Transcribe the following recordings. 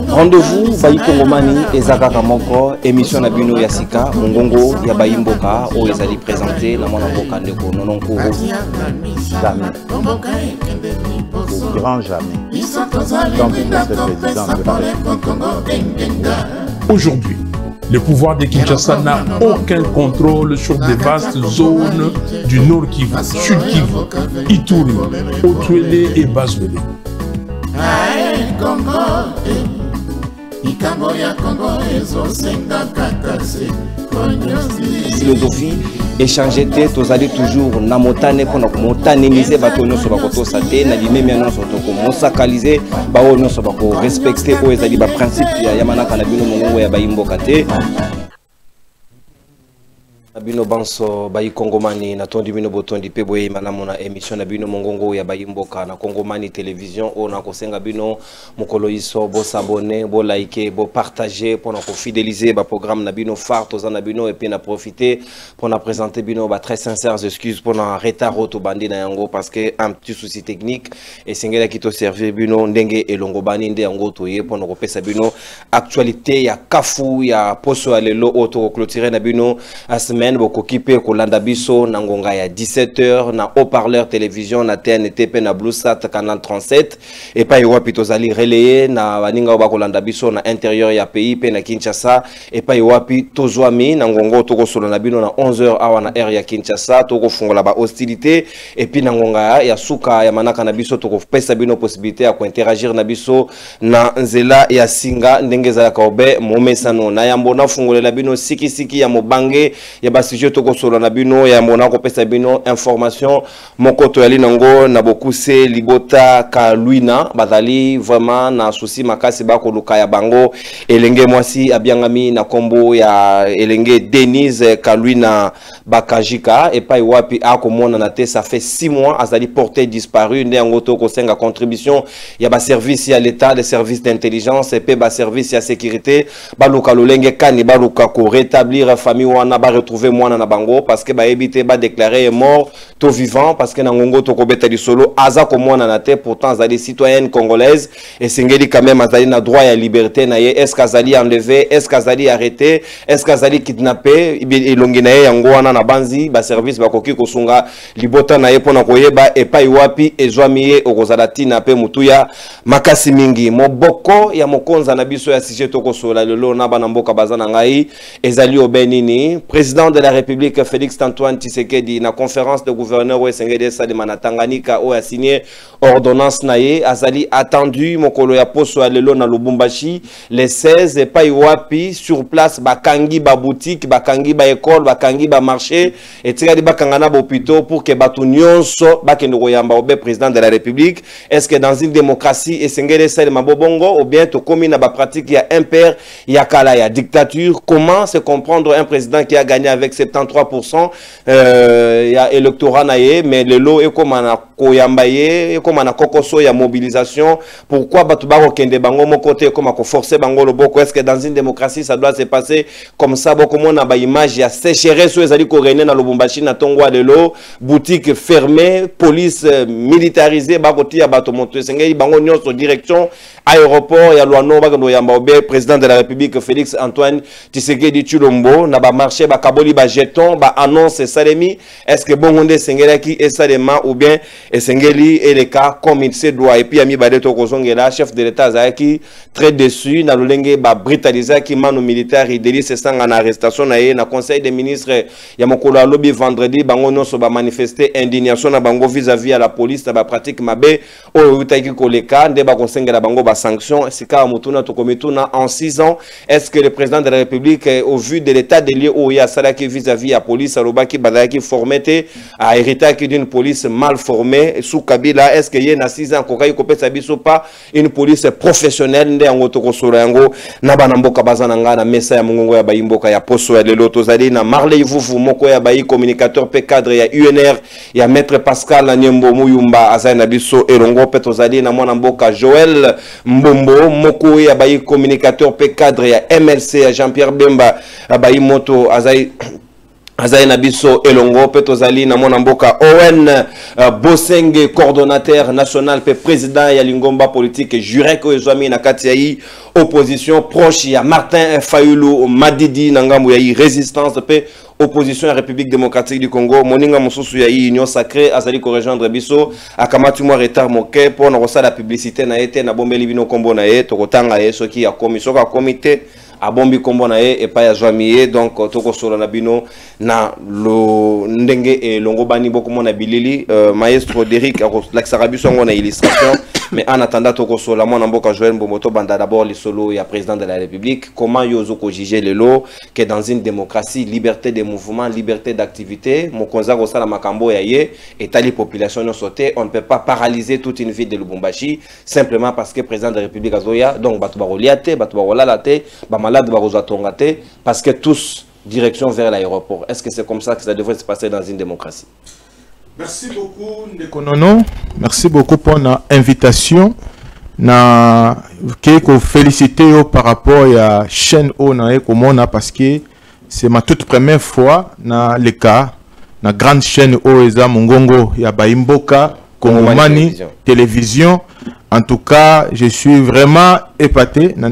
Rendez-vous Bayi Kongomani Ezaka Kamoko, émission na bino Yasika, Mongongo, ya Bayi Mboka, où ils allaient présenter la Mona Mboka Ndeko, Nononkuru. Jamais. Au grand jamais. Quand vous êtes président de la République. Aujourd'hui, le pouvoir de Kinshasa n'a aucun contrôle sur des vastes zones du Nord Kivu, Sud Kivu, Ituri, Otuele et Bazuele. Philosophie, échanger tête, vous allez toujours namotane pour nous montaniser, batono sur bakoto sate, na di même non sur toko monsakaliser, baono sur bako respecter aux ezali ba principe ya yamana kanabino mongo ya bayimbo kate. Bino banso Bayi Kongomani na tondi bino botondi pe boye manamona émission na bino mongongo ya Bayi Mboka na Kongomani télévision on a kosenga bino mokolo iso bo s'abonner bo liker bo partager pour nous fidéliser ba programme na bino phare toza na bino et puis na profiter pour na présenter bino ba très sincères excuses pour na retard auto bandi na yango parce que un petit souci technique et singela kito servir bino ndenge elongo bani nde yango toye pour nous pesa bino actualité ya kafu ya poso alelo auto clôturer na bino a semaine boko kipe ko landa biso na ngonga ya 17h na haut-parleur télévision na TNT na Bluesat canal 37 et pa iwa pitozali relayer na baninga ba ko landa biso na intérieur ya pays pe na Kinshasa et pa iwa pitozwami na ngongo toko solo na bino na 11h awa na air ya Kinshasa toko fungola ba hostilité et puis na ngonga ya suka ya manaka na biso toko pesa bino possibilité ya ko interagir na biso na nzela ya singa ndenge za ka obe momesano na yambo na fungolela bino siki ya mobange ya sujet toko solo na bino ya mona ko pesa bino information mokoto yali nango na bokuse libota kaluina bazali vraiment na souci makasi ba ko luka ya bango elenge mwasi abiangami na kombo ya elenge Denise Kaluina Bakajika et pa iwapi akomona na te ça fait 6 mois azali porté disparu nde yango toko senga contribution ya ba service ya l'état des services d'intelligence et pe ba service ya sécurité ba luka lolenge kani ba luka ko rétablir famille wana ba retrouver mwana na bango parce que ba ebité ba déclarer mort tout vivant parce que na ngongo to ko beta di solo aza ko mwana na te pourtant azali citoyenne congolaise et singeli quand même azali na droit ya liberté na ye est-ce qu'azali enlevé est-ce qu'azali arrêté est-ce qu'azali kidnappé elongi na ye yango wana na banzi ba service ba koki ko sunga libota na ye pona koyeba e pa iwapi ezwami ye okozala tina pe mutuya makasi mingi moboko ya mokonza na biso ya sujet to ko sola lelo na bana mboka bazana ngai ezali obenini président de la République Félix Antoine Tshisekedi na conférence de gouverneurs au Sengede Sadimana Tanganyika o a signé ordonnance naye azali attendu mokolo ya poso alelo na Lubumbashi les 16 et pa iwapi sur place bakangi ba boutique bakangi ba école bakangi ba marché et tikadi bakangana ba hôpitaux pour que batu nyonso bakendo koyamba obe président de la République. Est-ce que dans une démocratie et Sengede Sadimana Bobongo ou bien to komi na ba pratique ya impair ya kala ya dictature? Comment se comprendre un président qui a gagné avec 73% ya électorat naye mais le lot est comme na koyambaye et comme na kokoso ya mobilisation? Pourquoi batu bako kende bango mon côté comme ko forcer bango le boko? Est-ce que dans une démocratie ça doit se passer comme ça? Boko mona ba image ya sécheresse so ezali ko rené na Lubumbashi na tongwa de l'eau, boutique fermée, police militarisée bako tia bato monte sengeli bango nyonso direction aéroport ya Luano bako yamba obe président de la République Félix Antoine Tshisekedi Tshilombo na ba marché ba kaboli ba jeton ba annonce salemi. Est-ce que bongonde sengeli ki et salema ou bien sengeli et les cas comme il se doit? Et puis ami badeto kozongela chef de l'état zaki très déçu na lolenge ba brutaliser ki manu militaire ideli se sanga na arrestation na ye na conseil des ministres ya mokolo lobby vendredi bango nyonso ba manifester indignation na bango vis-à-vis à la police na ba pratique mabe o utaki koleka nde ba konsengela bango ba sanction sika mutuna to komituna en 6 ans. Est-ce que le président de la République au vu de l'état des lieux où il y a salaki vis-à-vis à police alobaki badaki formé a hérité d'une police mal formée sous Kabila? Est-ce qu'il y a na 6 ans kokai ko pesa biso pas une police professionnelle nde yango to kosolo yango na bana mboka bazana nga na mesa ya mongongo ya bayimboka ya poso ya lelo tozali na Marley Vuvu moko ya bayi communicateur pe cadre ya UNR ya maître Pascal Nyembo Muyumba azali na biso elongo pe tozali na mwana mboka Joël Mbombo moko ya bayi communicateur pe cadre ya MLC ya Jean-Pierre Bemba bayi moto azali Azaï Nabiso Elongo, Petozali, Namona Mboka, Owen Bosenge, coordonnateur national, président Yalingomba politique, Jurek Oezwami Nakatiaï, opposition proche, il y a Martin Fayoulou, Madidi, Nangamou Yaï, résistance, opposition à la République démocratique du Congo, Moninga Moussousou Yaï, Union sacrée, Azali Korejean Biso, Akamatu Moua Retard Moke, pour nous la publicité, Naete, Nabombeli Bino Kombo Nae, Tokotanga Ae, ce qui a commission, comité. A bombi kombo na e pa ya joamiye donc toko solo na bino na lo ndenge e longo bani boko mona bilili maestro Derrick l'axarabi songo na illustration mais en attendant toko solo mona mboka Joël Mbomoto banda d'abord les solo ya président de la République comment yozo ko juger le lot que dans une démocratie liberté de mouvement liberté d'activité mokonza ko sala makambo ya ye et tali population no sauté on ne peut pas paralyser toute une ville de Lubumbashi simplement parce que président de la République azoya donc batu ba reliate batu ba rolalate ba malade parce que tous direction vers l'aéroport. Est-ce que c'est comme ça que ça devrait se passer dans une démocratie? Merci beaucoup Ndekonono. Merci beaucoup pour l'invitation. Na féliciter par rapport à la chaîne Ona parce que c'est ma toute première fois dans le cas na grande chaîne Oeza Mongongo ya Baimboka Kongomani télévision. En tout cas, je suis vraiment épaté. Dans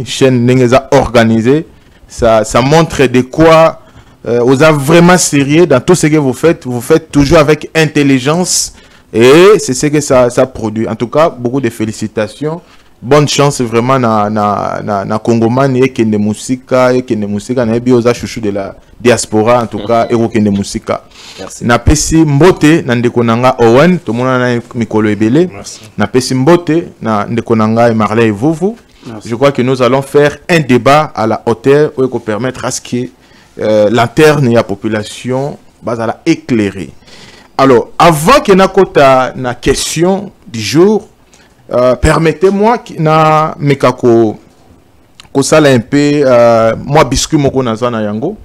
chaîne organisée, ça montre de quoi vous êtes vraiment sérieux dans tout ce que vous faites. Vous faites toujours avec intelligence et c'est ce que ça produit. En tout cas, beaucoup de félicitations. Bonne chance vraiment na Congoman et Kende Musika na bioza chouchou de la diaspora en tout cas et Kende Musika. Na pesi mbote na ndeko nanga Owen to mona na mikolo ebele. Na pesi mbote na ndeko nanga et Marley Vuvu. Je crois que nous allons faire un débat à la hauteur où il permettre à ce que l'interne et la population va éclairer. Alors, avant que na na question du jour, permettez-moi na mekako ko sala un peu moi biscuit moko na zana yango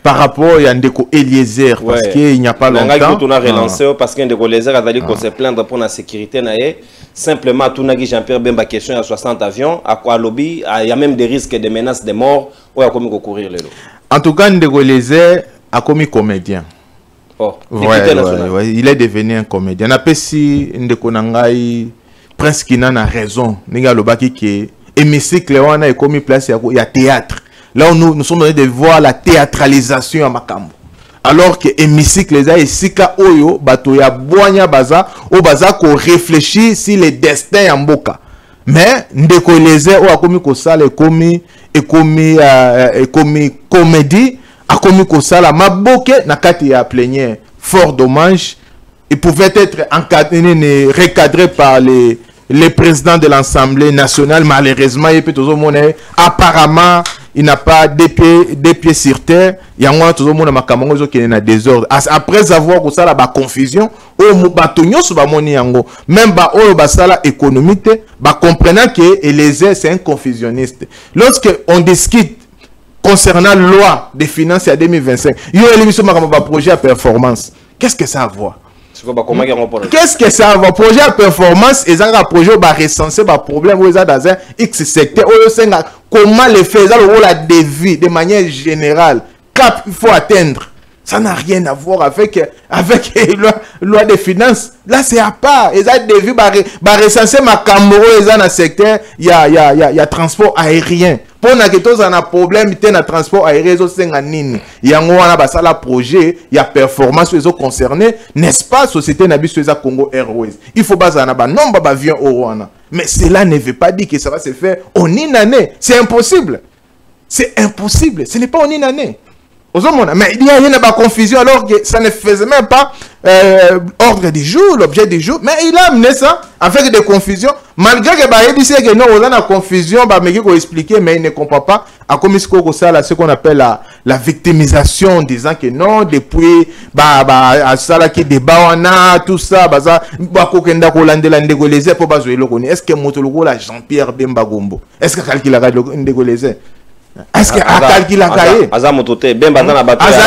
par rapport à Ndeko Eliezer parce qu'il n'y a pas longtemps on a relancé parce que Ndeko Eliezer a dit qu'on se plaindre pour la sécurité naé simplement tout n'a Jean-Pierre Bemba question à 60 avions à quoi lobby il y a même des risques de menaces de mort ou à comment courir les lots. En tout cas Ndeko Eliezer a commis comédien. Oh, ouais, il est devenu un comédien. Na pesi Ndeko nangai Prince Kinan a raison. Ninga lobaki qui hémicycle on a commis place il y a théâtre. Là où nous sommes donnés de voir la théâtralisation à Makambo. Alors que hémicycle les a sika oyo bato ya boanya baza o baza ko réfléchir sur les destins en Mboka. Mais Ndeko Eliezer o a commis ko sala commis comédie a commis ko sala maboke na kati ya plénière. Fort dommage. Il pouvait être encadré, recadré par les présidents de l'Assemblée nationale. Malheureusement, il peut toujours monnaie. Apparemment, il n'a pas des pieds sur terre. Il y a toujours mon makamongo qui est dans désordre. Après avoir que ça la confusion, au batonyo sur ba moni yango, même ba o ba sala économique, ba comprenant que Eliezer c'est un confusionniste. Lorsque on discute concernant la loi des finances à 2025, il y a l'émission makamba projet à performance. Qu'est-ce que ça a à voir? Qu'est-ce que ça va? Projet à performance et un projet va recenser les problèmes dans un X secteur. Comment les faire la dévie de manière générale? Cap il faut atteindre. Ça n'a rien à voir avec la loi des finances. Là c'est à part. Et ça dévie va recenser ma Camoro dans un secteur. Il y a transport aérien. Pour na keto za na problème ité na transport aérien zo senga nini yango wana basala projet ya performance les concernés n'est-ce pas société na biso eza Congo Airways il faut baza na ba nombre d'avions au wana mais cela ne veut pas dire que ça va se faire en une année c'est impossible ce n'est pas en une année. Mais il y a une confusion alors que ça ne faisait même pas ordre du jour, l'objet du jour. Mais il a amené ça avec des confusions. Malgré que dit que non, on a une confusion, mais il faut expliquer, mais il ne comprend pas. À comme ce qu'on appelle la victimisation, en disant que non, depuis, ça qui débat, on a tout ça, est-ce que Motologo la Jean-Pierre Bemba Gombo? Est-ce que calcul a Ndegolese? Est-ce que a calculé la cahier? Aza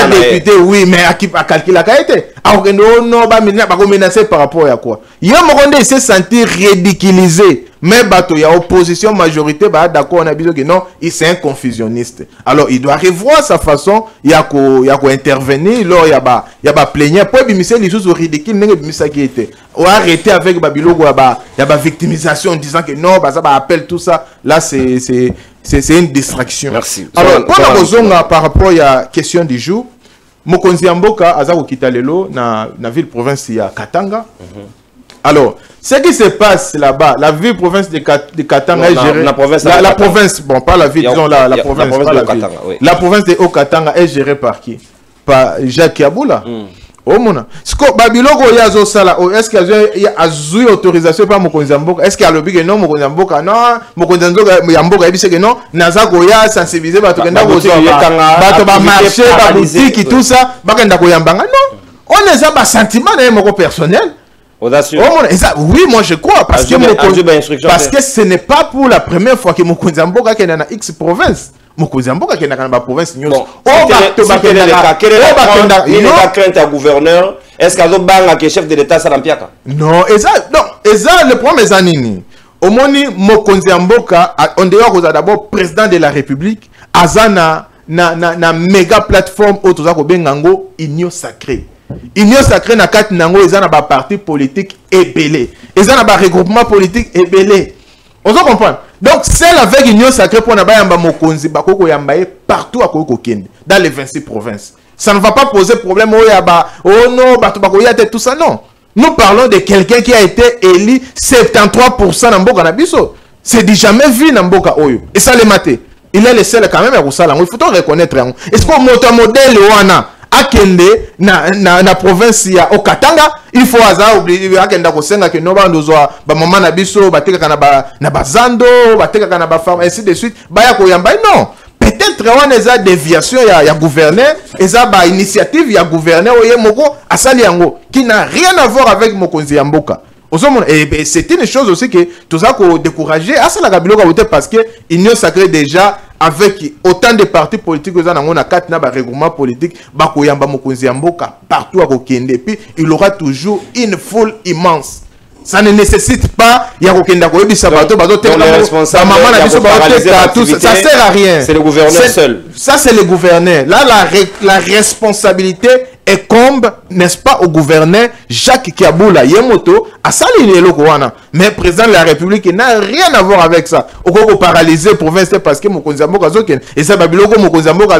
député, oui, mais a calculé la cahier. Alors que non, pas menacé par rapport à quoi? Il s'est senti ridiculisé. Mais bateau, il y a opposition, majorité, bah d'accord, on a besoin que non, c'est un confusionniste. Alors, il doit revoir sa façon, il y a qu'à intervenir, là, il y a pas plénière. Pour bimissé les choses ridicules, n'est pas ça qui était. On a arrêté avec Babilogo, il y a pas victimisation en disant que non, bah ça va appel tout ça. Là, c'est une distraction. Merci. Alors, pour la raison par rapport à la question du jour, Mokonzi Mboka azako kitalelo na ville province ya Katanga. Alors, ce qui se passe là-bas, la ville province de Katanga est gérée. La province, bon, pas la ville, disons la province, pas la ville. La province de Haut-Katanga est gérée par qui? Par Jacques Yaboula. Oh mon. Babiloko yazo sala. Est-ce qu'il y a une autorisation par Mokonzi Mboka? Est-ce qu'il y a le but que non Mokonzi Mboka non Mokonzi Mboka il dit que non nazako ya sensibiliser bato kenda kozo bato ba marché ba boutique tout ça bakenda koyambanga non. On est pas sentiment na moko personnel. Audacieux. Oui, moi je crois parce que ce n'est pas pour la première fois que Mokonzi Mboka est dans X province. Mokonzi Mboka est dans la province. Quelle est la crainte à gouverneur? Est-ce qu'il y a un chef de l'État Salampiaka? Non, le problème est Zanini. Au moni Mokonzi Mboka, on doit d'abord président de la République, Azana na méga plateforme autour bengango Union Sacrée. Union Sacrée na kat nango ezana ba parti politique ébélé. Ezana ba regroupement politique ébélé. On se comprend. Donc celle avec Union Sacrée pour naba yamba Mokonzi bakoko yambaye partout à Koko Kende dans les 26 provinces. Ça ne va pas poser problème au yaba. Oh non, batu bako yate tout ça non. Nous parlons de quelqu'un qui a été élu 73% dans Mboka Nabiso. C'est dit jamais vu dans Mboka Oyo. Et ça les maté. Il est le seul quand même à Roussala. Il faut reconnaître. Est-ce qu'on monte un modèle Wana Akende na province ya Okatanga? Il faut hasard oublier Akenda Kosenga que no bandozoa ba maman na biso bateka kana ba na bazando bateka kana ba femme ainsi de suite. Baya koyamba non. Peut-être on a des déviations ya gouverneur, et ça ba initiative ya gouverneur oye moko asali yango qui n'a rien à voir avec Mokonzi Mboka. Et c'est une chose aussi que tout ça qu'on décourager à la Kabilo parce que Union Sacrée déjà avec autant de partis politiques que ça on a quatre na ba regroupement politique ba koyamba Mokonzi Mboka partout à Kokende puis il aura toujours une foule immense. Ça ne nécessite pas il y a Kokenda ko yebisa bato bato te la maman na biso bato ça sert à rien. C'est le gouverneur seul. Ça c'est le gouverneur. Là la responsabilité incombe, n'est-ce pas, au gouverneur Jacques Kiaboula Yemoto à Salini Elokowana. Mais président de la République n'a rien à voir avec ça. Au coup paralyser province parce que Mokonzi Mboka zoken et ça Babiloko Mokonzi Mboka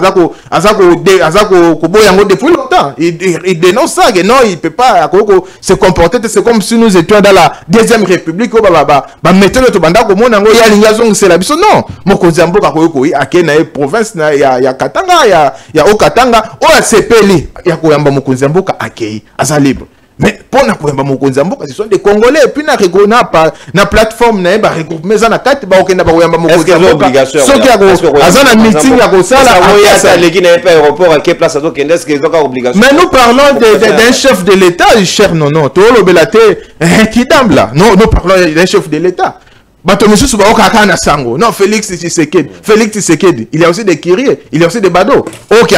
azako koboyango depuis longtemps. Il dénonce ça que non, il peut pas se comporter. C'est comme si nous étions dans la deuxième République. Ba mettre le tobanda ko mona ngo ya lingazong c'est la biso non. Mokonzi Mboka ko akena province na ya Katanga ya Okatanga o sepeli ya Mokonzi Mboka akei aza libre. Mais pour na koyamba Mokonzi Mboka ce sont des Congolais et puis na plateforme na ba regroupement za na kati ba okenda ba koyamba Mokonzi Mboka. So ki aza na meeting ya ko sala ça légui na pas aéroport à quelle place ça doit est-ce que c'est encore obligation? Mais nous parlons d'un chef de l'État, cher non to lo belate qui dame là. Non, nous parlons d'un chef de l'État. Non, Félix Tshisekedi. Il y a aussi des Kyrie, il y a aussi des Bado. Ok,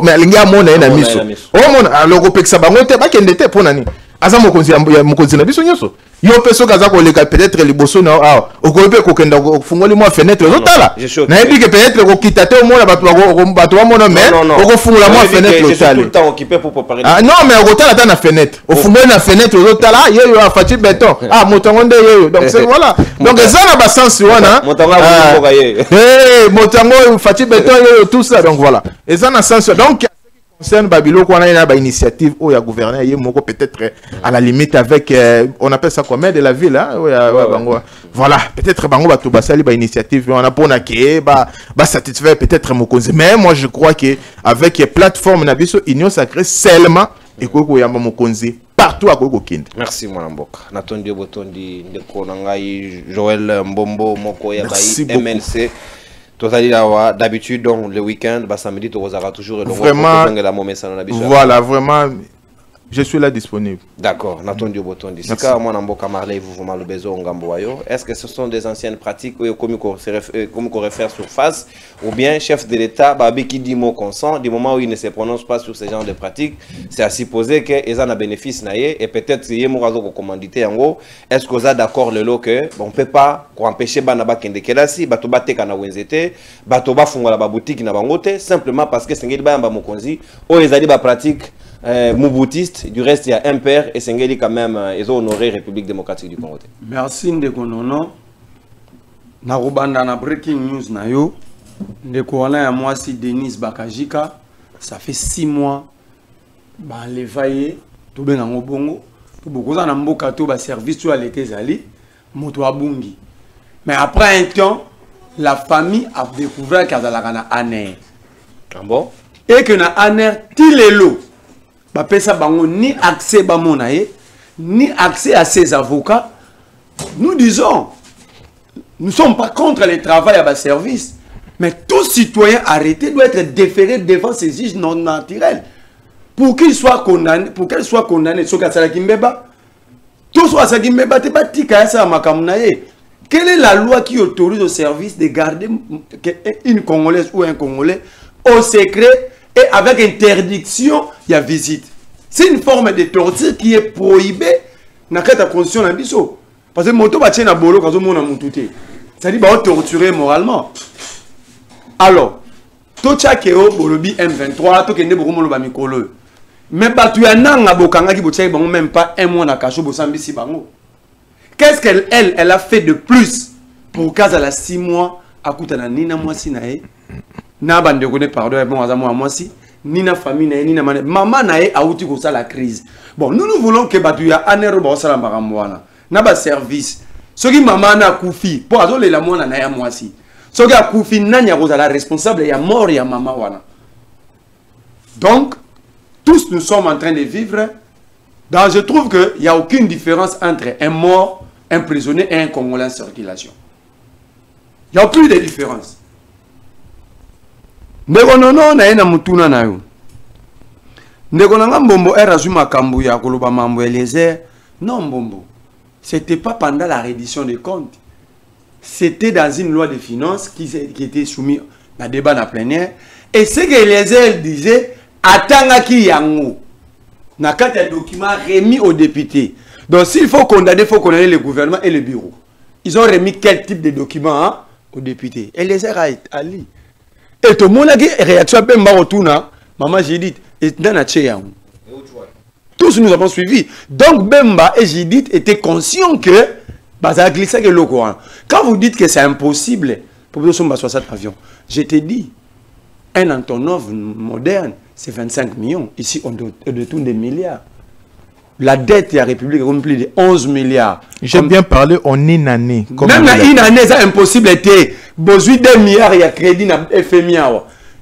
mais il y a mon miso. Oh mon, alors au Pexaba, on était pas qu'un était pour Nani. Aza Mokonzi na biso nyoso. Yo peso kaza ko leka peut-être les bosso na o ko pe ko kenda ko fungoli mo fenêtre zotala. Na ebi que peut-être ko kitate au mona bato wa mona mais o ko fungula mo fenêtre zotala. Tout le temps occupé pour parler. Ah non mais o tala ta na fenêtre. O fungoli na fenêtre zotala yo afati béton. Ah motango nde yo. Donc c'est voilà. Donc ça na ba sens wana. Motango mboka ye. Motango fati béton yo tout ça donc voilà. Et ça na sens donc concerne Babiloko, on a une initiative où il y a gouverneur, il y a peut-être à la limite avec, on appelle ça comme de la ville, hein? Voilà, peut-être Bango va tout basali ba initiative, on a pour satisfaire peut-être Mokonzi. Mais moi je crois que avec plateforme Nabiso Union Sacrée seulement et Koko Yamba Mokonzi partout à Koko Kind. Merci mon Mboka. Natondi Botondi Ndeko Nangai Joël Mbombo Moko ya MLC. D'habitude, donc le week-end, samedi, tu auras toujours vraiment, voilà, vraiment, je suis là disponible. D'accord, Natondi Obotondi. Si moi Namboka Marley, vous m'avez besoin de Ngamboayo, est-ce que ce sont des anciennes pratiques comme on réfère surface, ou bien chef de l'État, Babi qui dit mot consent, du moment où il ne se prononce pas sur ce genre de pratiques, c'est à supposer qu'ils ont un bénéfice et peut-être si ils ont commandité en gros, est-ce que vous êtes d'accord le lot que on ne peut pas empêcher Banaba Kende Kelasi, Batoba Tekana Wenzete, Batoba Fungola Boutique na Bangote, simplement parce que c'est un Bayamba Mokonzi, ou ils ont des pratiques mouboutiste, du reste il y a un père et Sengeli quand même ils ont honoré République démocratique du Congo. Merci Ndekonono. Narubanda na breaking news na yo. Ndekona ya moi si Denis Bakajika, ça fait 6 mois ba levaye to benga ngobongo, to bokoza na mboka to ba service to alete zali moto abungi. Mais après un temps, la famille a découvert qu'il y a la aner. Ah bon? Et que na aner tilelo ba pesa bango ni accès ba monaye ni accès à ses avocats. Nous disons, nous ne sommes pas contre le travail à bas service, mais tout citoyen arrêté doit être déféré devant ses juges non naturels pour qu'il soit condamné, pour qu'elle soit condamnée. Tout soit ça qui me bat, pas tika ça makamunaye. Quelle est la loi qui autorise au service de garder une Congolaise ou un Congolais au secret et avec interdiction, il y a visite? C'est une forme de torture qui est prohibée dans la constitution de Bisso. Parce que moto batien na bolo quand on a montouté. C'est-à-dire bah torturer moralement. Alors, tout ça qui est au bolobi M23, tout qui est beaucoup molo ba mikolo. Mais bah tu as nanga bokanga qui botia bango même pas un mois na kacho bosambisi bango. Qu'est-ce qu'elle a fait de plus pour qu'elle a 6 mois à Koutana Nina Mwasi nae? Na bande connaît pardon bon à moi si Nina famille nae Nina maman nae a outi ko ça la crise. Bon, nous voulons que batuya anero ba sala maramwana. Na ba service. Ce qui maman na koufi pour azole la mona na ya Mwasi. Ce qui a koufi nanya ko la responsable ya mort ya maman wana. Donc tous nous sommes en train de vivre. Donc je trouve qu'il n'y a aucune différence entre un mort, un prisonnier et un Congolais en circulation. Il n'y a plus de différence. Ndekonono na ena mutuna na yo. Ndekonanga mbombo erazuma kambu ya koloba mambo Eliezer. Non mbombo. C'était pas pendant la reddition des comptes. C'était dans une loi de finances qui était soumise à débat dans la plénière. Et ce que Eliezer disait, atangaki yango. N'a qu'un document remis aux députés. Donc s'il faut condamner le gouvernement et le bureau. Ils ont remis quel type de document hein, aux députés. Et les Ali. Et tout le monde a dit, réaction à Bemba Rotuna, maman Judith, et dans la Tchéa. Tous nous avons suivi. Donc Bemba et Judith étaient conscients que, bah, ça a glissé que le Coran. Quand vous dites que c'est impossible, pour nous sommes à 60 avions, je te dis, un Antonov moderne, c'est 25 millions. Ici, on détourne des milliards. La dette de la République est plus de 11 milliards. J'ai bien parlé en une année. Même dans une année, c'est impossible. Besoin de 2 milliards, il y a crédit dans FMI.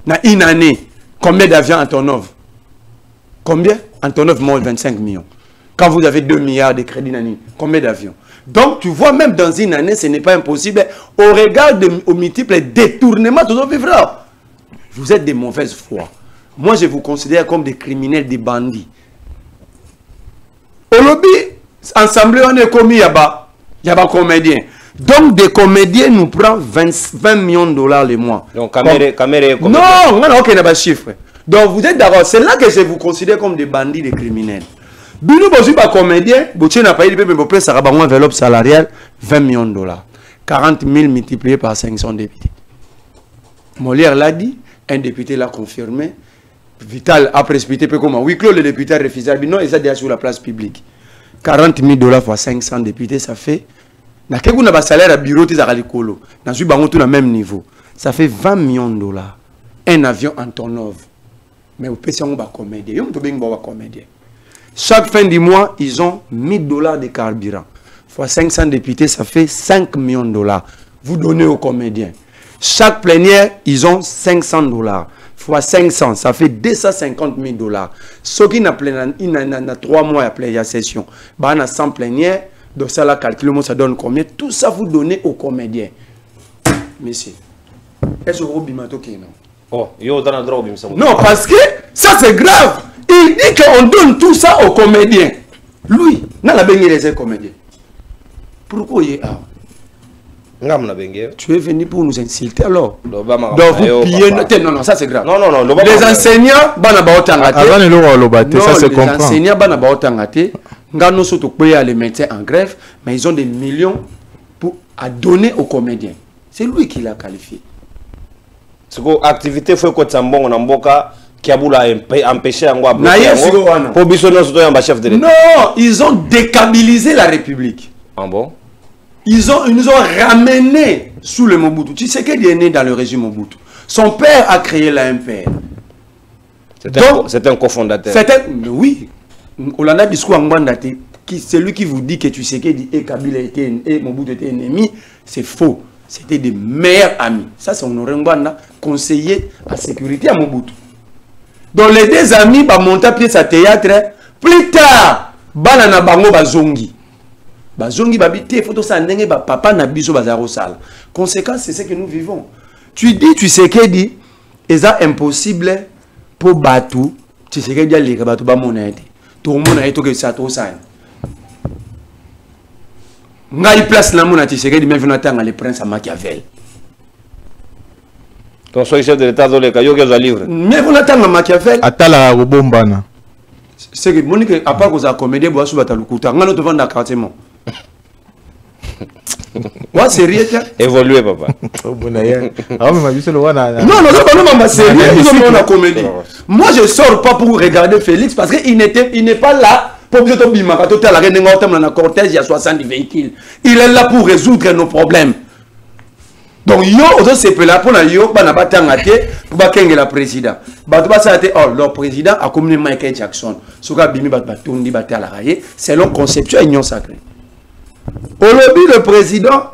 Dans une année, combien d'avions Antonov? Combien? Antonov moins 25 millions. Quand vous avez 2 milliards de crédit dans une année, combien d'avions? Donc, tu vois, même dans une année, ce n'est pas impossible. Au regard aux multiples détournements, tout vivra. Vous êtes de mauvaise foi. Moi, je vous considère comme des criminels, des bandits. Au lobby, ensemble, on est commis là-bas. Il y a des comédiens. Donc, des comédiens nous prennent 20 millions de dollars le mois. Donc, caméra non, on n'a aucun chiffre. Donc, vous êtes d'accord. C'est là que je vous considère comme des bandits, des criminels. Bino, vous êtes pas comédien. Vous n'avez pas eu de ça va enveloppe salariale 20 millions de dollars. 40 000 multipliés par 500 députés. Molière l'a dit. Un député l'a confirmé. Vital a précipité comme un huis clos, le député a refusé. Non, ils ont déjà sur la place publique. 40 000 dollars fois 500 députés, ça fait. Dans quel cas, salaire à bureau, tu as l'écolo. Dans ce banc, tout le même niveau. Ça fait 20 millions de dollars. Un avion Antonov. Mais vous pouvez un comédien. Chaque fin du mois, ils ont 1000 dollars de carburant. Fois 500 députés, ça fait 5 millions de dollars. Vous donnez aux comédiens. Chaque plénière, ils ont 500 dollars. Fois 500, ça fait 250 000 dollars. Ceux qui n'ont pas 3 mois après la session, bah, on a 100 plénières, donc ça, la calcul, ça donne combien? Tout ça, vous donnez aux comédiens. Monsieur, est-ce que vous avez non? Oh, yo, dans la drogue, non, parce que ça, c'est grave. Il dit qu'on donne tout ça aux comédiens. Lui, n'a la baigné les comédiens. Pourquoi il est là? Tu es venu pour nous insulter alors. Donc vous pillez... Non, ça c'est grave. Non. Les enseignants, ça se comprend. Les enseignants, nous sommes les médecins en grève, mais ils ont des millions à donner aux comédiens. C'est lui qui l'a qualifié. C'est quoi activité fait que Tsambon on amboka qui a voulu empêcher Angwa chef de l'État. Non, ils ont décabilisé la République. Ah bon? Ils nous ont ramené sous le Mobutu. Tu sais qu'il est né dans le régime Mobutu. Son père a créé la MPR. C'est un cofondateur. Oui. On a discours en Rwanda. C'est lui qui vous dit que tu sais qu'il dit et Kabila et Mobutu étaient ennemis. C'est faux. C'était des meilleurs amis. Ça, c'est Honoré Ngwanda, conseiller à sécurité à Mobutu. Donc les deux amis vont monter à pied sa théâtre. Plus tard, banana bango bazongi. Bazongi babité, photo ça ndenge papa na biso bazaro sala. Conséquence, c'est ce que nous vivons. Tu dis, tu sais que dit, c'est impossible pour Batou. Tu sais que dit les Batou ba monete. Tout le monde a été que ça trop ça. Ngai place na mona tu sais que dit même venant les princes à Machiavel. Ton soy chef de l'État dans les cailloux que je livre. Mais vous n'attendez Machiavel. Atala Robombana. C'est que Monique, à part que ça comédie, bois sous Batalukuta, on a devant la carte. Ouais, c'est rien. Évoluer, papa. Non, c'est rien. La comédie. Moi, je ne sors pas pour regarder Félix parce qu'il n'est pas là pour que tu bima. Quand tu as la reine dans la cortège, il y a 70 véhicules. Il est là pour résoudre nos problèmes. Donc, c'est là pour le président. Le président a commis Michael Jackson. Selon conceptuel union sacrée. Au lobby, le président,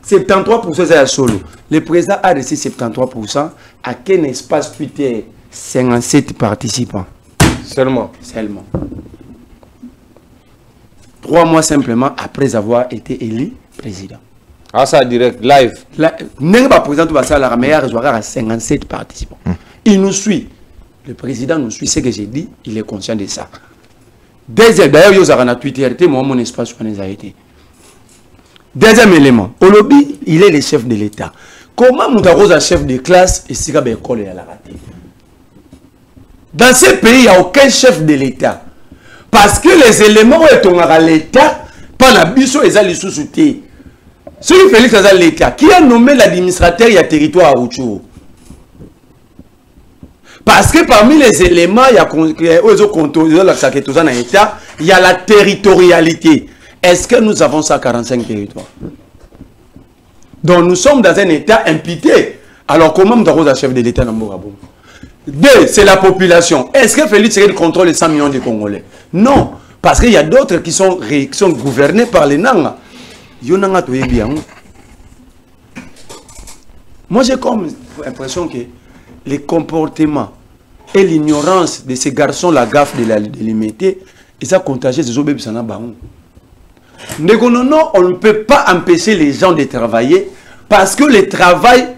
73% c'est solo. Le président a reçu 73%. À quel espace Twitter 57 participants. Seulement. 3 mois simplement après avoir été élu président. Ah, ça direct, live. N'est pas président tout ça, la meilleure résultat à 57 participants. Il nous suit. Le président nous suit, ce que j'ai dit, il est conscient de ça. Deuxième, d'ailleurs, il y a Twitter, mon espace pour les arrêter. Deuxième élément, au lobby, il est le chef de l'État. Comment Moutarouz est chef de classe et Sika Bekole est à la raté? Dans ce pays, il n'y a aucun chef de l'État. Parce que les éléments où sont à l'État, pas la biso et les sous-soutés. Celui Félix Azal l'État, qui a nommé l'administrateur, il y a territoire à Ouchou. Parce que parmi les éléments, il y a la territorialité. Est-ce que nous avons ça 45 territoires? Donc nous sommes dans un État imputé. Alors comment nous avons un chef de l'État dans Morabou? Deux, c'est la population. Est-ce que Félix contrôle les 100 millions de Congolais? Non. Parce qu'il y a d'autres qui sont gouvernés par les Nanga. Moi j'ai comme l'impression que les comportements et l'ignorance de ces garçons, la gaffe de l'imité, et ça contagie ces obés ça n'a pas. Non, on ne peut pas empêcher les gens de travailler parce que le travail,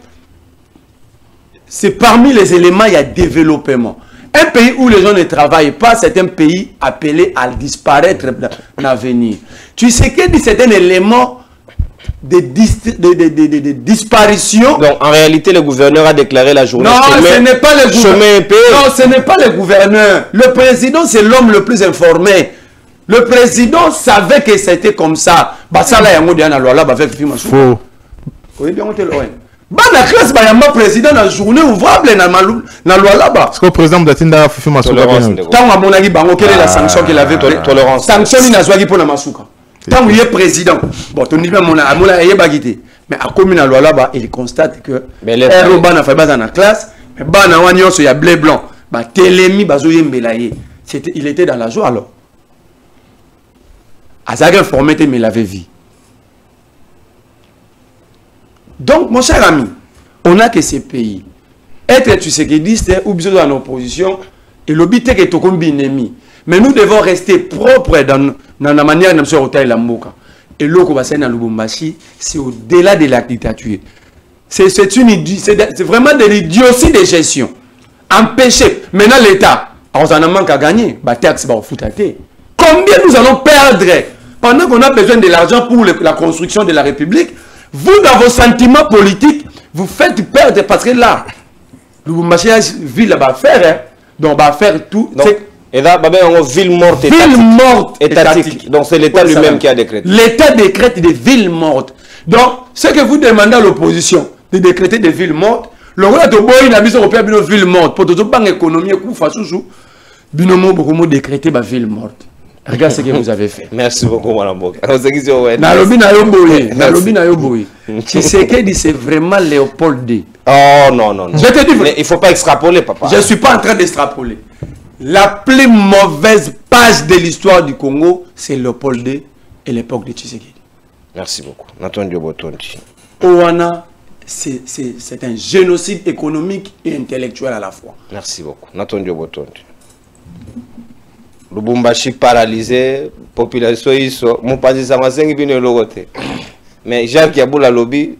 c'est parmi les éléments, il y a développement. Un pays où les gens ne travaillent pas, c'est un pays appelé à disparaître dans l'avenir. Tu sais que c'est un élément de disparition. Donc en réalité, le gouverneur a déclaré la journée. Non, ce n'est pas le gouverneur. Non, ce n'est pas le gouverneur. Le président, c'est l'homme le plus informé. Le président savait que c'était comme ça. Basala yango diana loi là ba fait film faux. Oui bien on te le ba la classe ba yamba président la journée ouvrable na loi là-bas. Parce que le président Datinda fait film Masuka. Tant à mon avis bango quelle est la sanction qu'il avait tolérance. Sanction ni nazwaki pour na Masuka. Tant il est président. Bon ton niveau mon amona yebagité. Mais à commune na loi là-bas il constate que Roba na fait bas na classe mais ba na wanyo so ya blé blanc. Ba telemi bazo yembelaye. C'était il était dans la joie alors. Azag informé mais il avait vu. Donc mon cher ami, on n'a que ces pays. Être tu sais que disent ou bien dans l'opposition et l'obité que tu comme ennemi. Mais nous devons rester propres dans la manière dont nous sommes la Mboka. Et l'eau qu'on va dans Lubumbashi, c'est au-delà de la dictature. C'est vraiment de l'idiotie de gestion. Empêcher. Maintenant l'État, on en a manque à gagner. Taxe, combien nous allons perdre pendant qu'on a besoin de l'argent pour la construction de la République? Vous, dans vos sentiments politiques, vous faites perdre parce que là, Lubumbashi a ville là-bas faire, donc on va faire tout. Et là, une ville morte étatique. Donc c'est l'État lui-même qui a décrété. L'État décrète des villes mortes. Donc, ce que vous demandez à l'opposition de décréter des villes mortes, le roi de Boy n'a pas de une ville morte. Pour tout le monde, l'économie est binomo beaucoup décréter ma ville morte. Regarde ce que vous avez fait. Merci beaucoup, Madame Boka. Tshisekedi, c'est vraiment Léopold D. Oh non, non, non. Je te dis, mais il ne faut pas extrapoler, papa. Je ne suis pas en train d'extrapoler. La plus mauvaise page de l'histoire du Congo, c'est Léopold D et l'époque de Tshisekedi. Merci beaucoup. Natondio Botondi. Owana, c'est un génocide économique et intellectuel à la fois. Merci beaucoup. Natondio Botondi. Lubumbashi paralysé, population iso, mon pas ça m'a cinq bino logoté. Mais Jacques Yaboula lobby,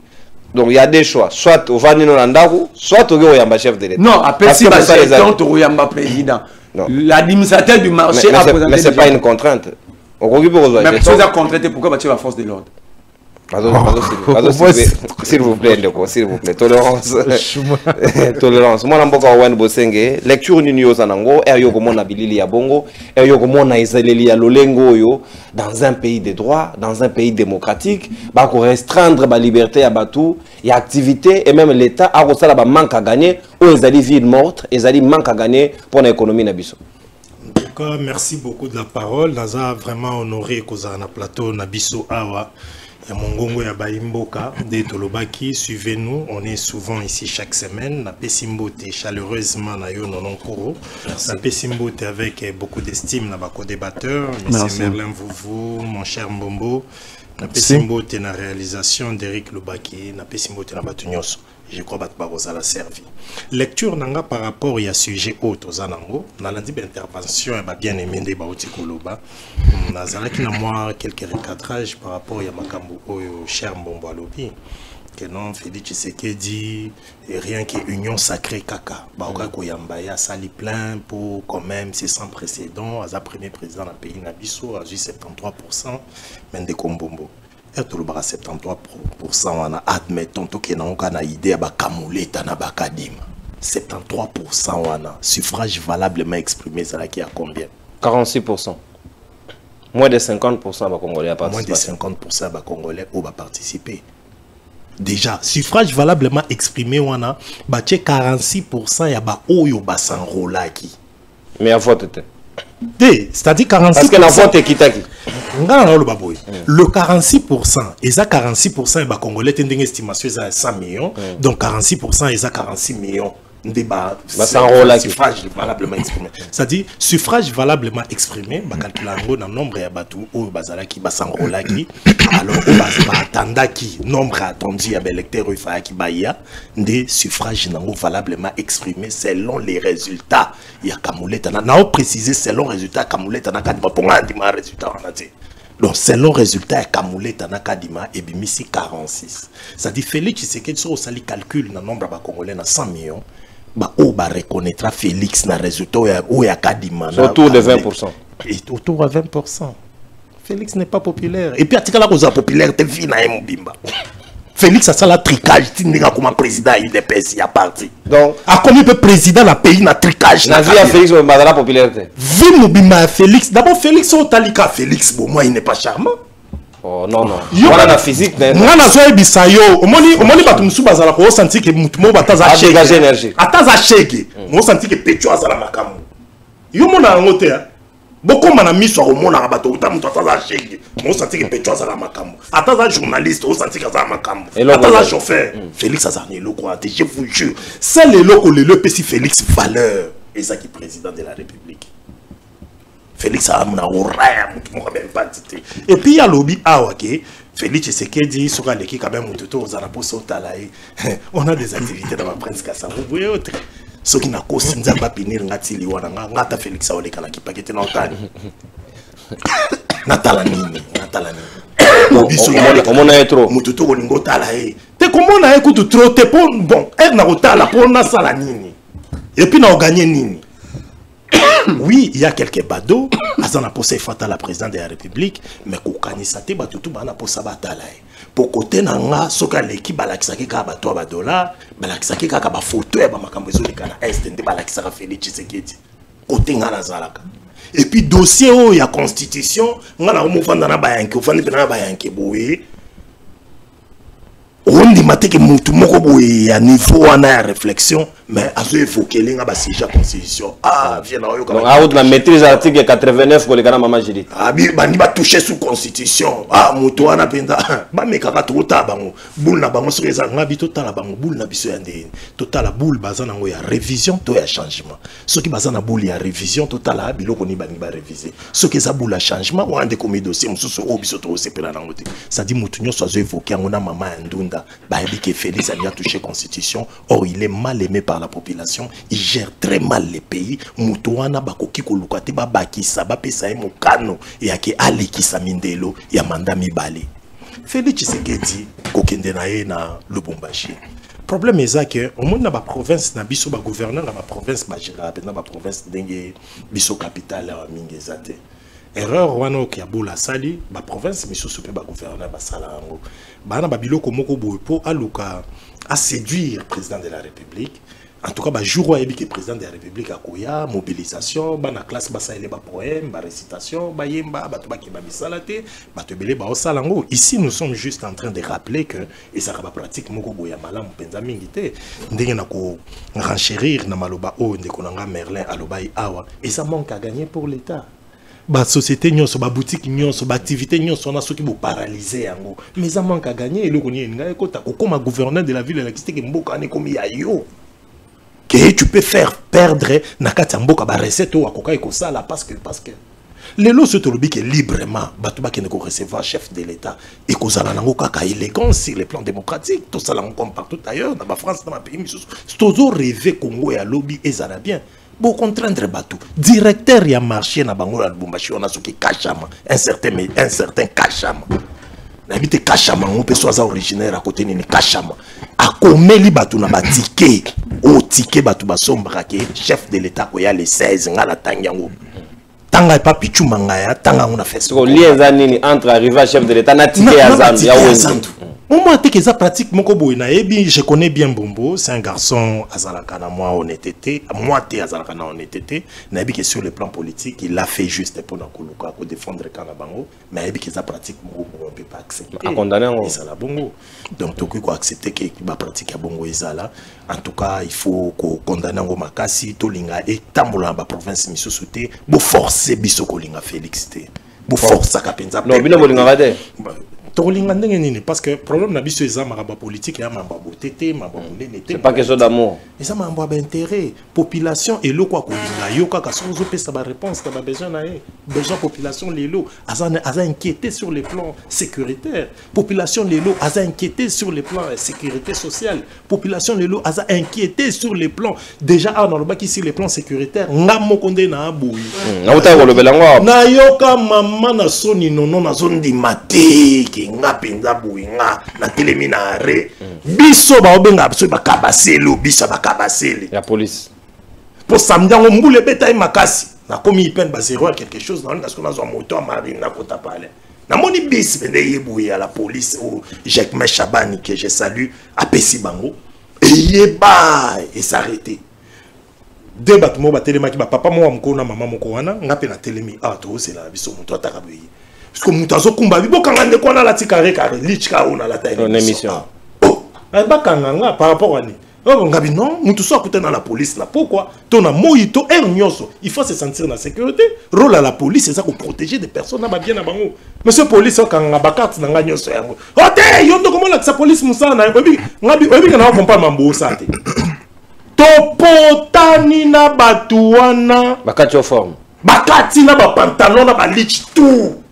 donc il y a des choix, soit au Vanino Landaku, soit au Yamba chef de l'État. Non, après si au Yamba président. L'administrateur du marché a présenté. Mais c'est pas une contrainte. On occupe aux mais si vous avez contrainté, pourquoi battre la force de l'ordre? S'il vous plaît, s'il vous plaît, tolérance. Tolérance. Moi, je Bosenge, lecture Nunio Zanango, Eryokomona Bilili Yabongo, Eryokomona Isaleli Lolengo yo, dans un pays de droit, dans un pays démocratique, bah, qu'on restreindre la liberté à Batou, il y a activité, et même l'État a reçu la manque à gagner, ou ils allaient ville morte, ils allaient manque à gagner pour l'économie Nabiso. En tout cas, merci beaucoup de la parole. Naza vraiment honoré Kozana Plateau Nabiso Awa. Et Mongongo ya Baimboka de Tolobaki, suivez-nous, on est souvent ici chaque semaine. Na Pesimbote chaleureusement na yo nononkoro. Na Pesimbote avec beaucoup d'estime na bako débatteur, monsieur Merlin Vouvou, mon cher Mbombo. Na Pesimbote na réalisation d'Eric Lubaki, na Pesimbote na Batunyoso. Je crois que ça a servi. Lecture nanga par rapport à sujet autre aux anango. Na lundi d'intervention et bien aimé des baouti koloba. Na zalaki na moi quelques recadrages par rapport à makambo oyo cher Mbombo alobi. Que non Félix Tshisekedi et rien que union sacrée kaka. Baoka koyamba ya sali plein pour quand même c'est sans précédent. Aza premier président dans le pays Nabiso a eu 73%. Mende Kombombo. Et tout le bas 73%, admettons qu'il y a une idée à Bakamuleta na Bakadima. 73%, suffrage valablement exprimé, ça qui a combien? 46%. Moins de 50% de Congolais a participé. Moins de 50% de Congolais ont participé. Déjà, suffrage valablement exprimé, on a 46% ya ba oyo ba sanrolaki. Mais à vote était. C'est-à-dire 46%. Parce que la vote est kitaki. Le 46%, et ça 46%, les Congolais ont une estimation de 100 millions, donc 46%, et ça 46 millions. Suffrage valablement exprimé. C'est-à-dire, suffrage valablement exprimé, le nombre de bateaux, alors, nombre attendu à l'électeur, des suffrages valablement exprimés selon les résultats. Il y a Kamouleta, on a précisé selon les résultats, Kamouleta, on a résultat. Donc, selon le résultat, Kamouleta Nakadima et Bimisi 46. Ça dit Félix Tshisekedi sur le calcul dans le nombre de Congolais dans 100 millions. Bah, on va reconnaître Félix dans le résultat où il y a Kadima. Autour de 20%. Et autour de 20%. Félix n'est pas populaire. Et puis, à ce moment-là, populaire, tu vis dans Mbimba. Félix a ça la tricage, tu n'es pas comme président IDPS, il y a parti. Donc, à combien de président la pays n'a tricage? La vie à Félix, on va la popularité. Vie Mobimba Félix. D'abord, Félix au Talika. Félix, bon, moi, il n'est pas charmant. Oh non, non. Voilà la physique. Moi, na soye bisayo. Omoni batumsu bazala ko senti que mutumo bataza shege. Dégager énergie. Ataza shege. Mo senti que pecho azala makamu. Yo mona ngote ya. Boko mana miso ko mona bato utamu ataza shege. Mo senti que pecho azala makamu. Ataza journaliste, o senti que azala makamu. Ataza chauffeur. Félix azani loko ate, je vous jure. C'est le loko le petit Félix valeur. Et ça qui président de la République. Félix a amené au rêve, et puis il y a lobby awake. Félix Tshisekedi sur l'équipe quand même aux Arapo on a des activités dans la presse Kassa. Vous voyez autre. Ce qui n'a qu'au Sinzamba Pinir Natili Wana Nata Félix Aoleka qui paquette n'entend. Natalanini. On a trop. Mututo Olingo Talae. Te comment on a écouté trop te bon, elle n'a pas la pour na salanini. Et puis n'a gagné nini. Oui, il y a quelques badauds, azana posa fata la présidente de la République, mais kokanisa te batutu bana posa batala. Pour côté nanga soka leki balakisaki ka bato ba dollar, balakisaki ka ba photo ya ba makambo ezo lekana est nde balakisaka Félix Tshisekedi. Côté ngana zalaka. Et puis dossier o ya constitution, ngana omofanda na ba yanke, ofandi na ba yanke boye. On dit que mutu moko boye ya niveau wana ya réflexion mais azo évoquer linga ba sija constitution vient na yoka donc la maîtrise article 89 ko le kana mama jidit bi bandi ba toucher sous constitution mutu wana penda ba mekaka tota bango boule na bango sokeza ngabi totala bango boule na biso ya ndeni totala boule bazana ngo ya révision to ya changement soki bazana boule ya révision totala biloko ni bani ba réviser soki za boule ya changement ou ande komi dossier mususu o biso to sepela nango te ça dit mutu nyoso azo évoquer ngona mama ya ndunda bah il dit que Félix a touché constitution, or il est mal aimé par la population, il gère très mal les pays. Mutuana bakoki kolukati ba bakisa ba pesa mo kano ya ke ali kisa mindelo ya mandami bale. Félix Tshisekedi kokende na ye na Lubumbashi. Problème est que au monde na ba province na biso ba gouverneur na ba province ba gérera na ba province ndenge biso capitale ya mingezate. Erreur wana ki abola sali ba province misusu pe ba gouverneur ba sala ngo bana ba biloko moko boye po aluka a séduire président de la République en tout cas ba jour wa yebi que président de la République akoya mobilisation bana classe ba saele ba poème ba récitation ba yemba ba to ba ki ba bisalate ba to belé ba osala ngo ici nous sommes juste en train de rappeler que et ça ba pratique moko boya malamu penza mingi te ndenge na ko renchérir na maloba o ndeko nanga Merlin alobai awa et ça manque à gagner pour l'État. Ba société nyonso ba boutique nyonso ba activité nyonso na soki bo paralyser yango mais ça manque à gagner le koni nga ekota ko comme gouverneur de la ville électricité ke mboka ne komi ya yo que tu peux faire perdre na kati mboka ba recette o akoka ekosala parce que les lots se trouvent que librement bato ba kene ko recevoir chef de l'état et kozala nango kaka élégance sur le plan démocratique tout ça là comme partout ailleurs dans la France dans ma pays c'est toujours rêver Congo et lobby ezala bien. Pour contraindre bateau directeur ya marché na bango la Lubumbashi on a ce qui kachama un certain kachama n'habite kachama on peut soit originaire à côté ni kachama a komeli bateau na ba ticket au ticket bateau ba sombra ke chef de l'état ko ya les 16 ngala tangango tanga pa pichu mangaya tanga on a fait so liezanini entre arriver chef de l'état na ticket ya Zambia au moins que ça pratique mon kobo na ebi je connais bien Bombo c'est un garçon azalaka na moi honnêteté moi té azalaka na honnêteté na ebi que sur le plan politique il a fait juste pour na koluka ko défendre kana bango mais ebi que ça pratique mon kobo on peut pas accepter à condamner ça la bongo donc to ko accepter que ba pratique ya bongo ezala en tout cas il faut ko condamner ngo makasi to linga et tambola ba province misusu te bo forcer biso ko linga Félix te bo forcer ka penza non bino bo linga vade parce que le problème na biso eza maraba politique ya mamba botete mamba bonene te c'est pas question d'amour eza mamba intérêt population et lo kwa kolinga yo kaka sozo pesa ba réponse ta ba besoin na besoin population lelo aza inquiété sur le plan sécuritaire population lelo aza inquiété sur le plan sécurité sociale population lelo aza inquiété sur le plan déjà dans le bas qui sur le plan sécuritaire ngamo konde na aboui na uta ko lobela ngo na yoka mama na soni nono na zone di maté nga penza buinga na teleminare biso ba obenga biso ba kabaselo biso ba kabasele la police pour samedi on mbule beta makasi na komi ipen ba zéro quelque chose dans parce qu'on a un moto à marine na kota pale na moni bis bende yebuye à la police ou Jacques Chabani que je salue a pesi bango et yeba et s'arrêter deux battements ba telema ki ba papa mo mko na mama mko wana ngape na telemi to c'est la biso moto atakabuye parce que mutazo kumba bibo kangande kona la tikare kare lichka ona la taille une émission ba kanganga par rapport à ni ngabi non mutu so akuta na la police là pourquoi tona moito nyoso il faut se sentir na sécurité rôle à la police c'est ça pour protéger des personnes na ba bien na bango monsieur police kanganga ba carte na nyoso yango ote yondo komo la police musala na ngabi kana kompa mambo sate topotani na batuana bakati forme bakati na ba pantalon na ba lich tout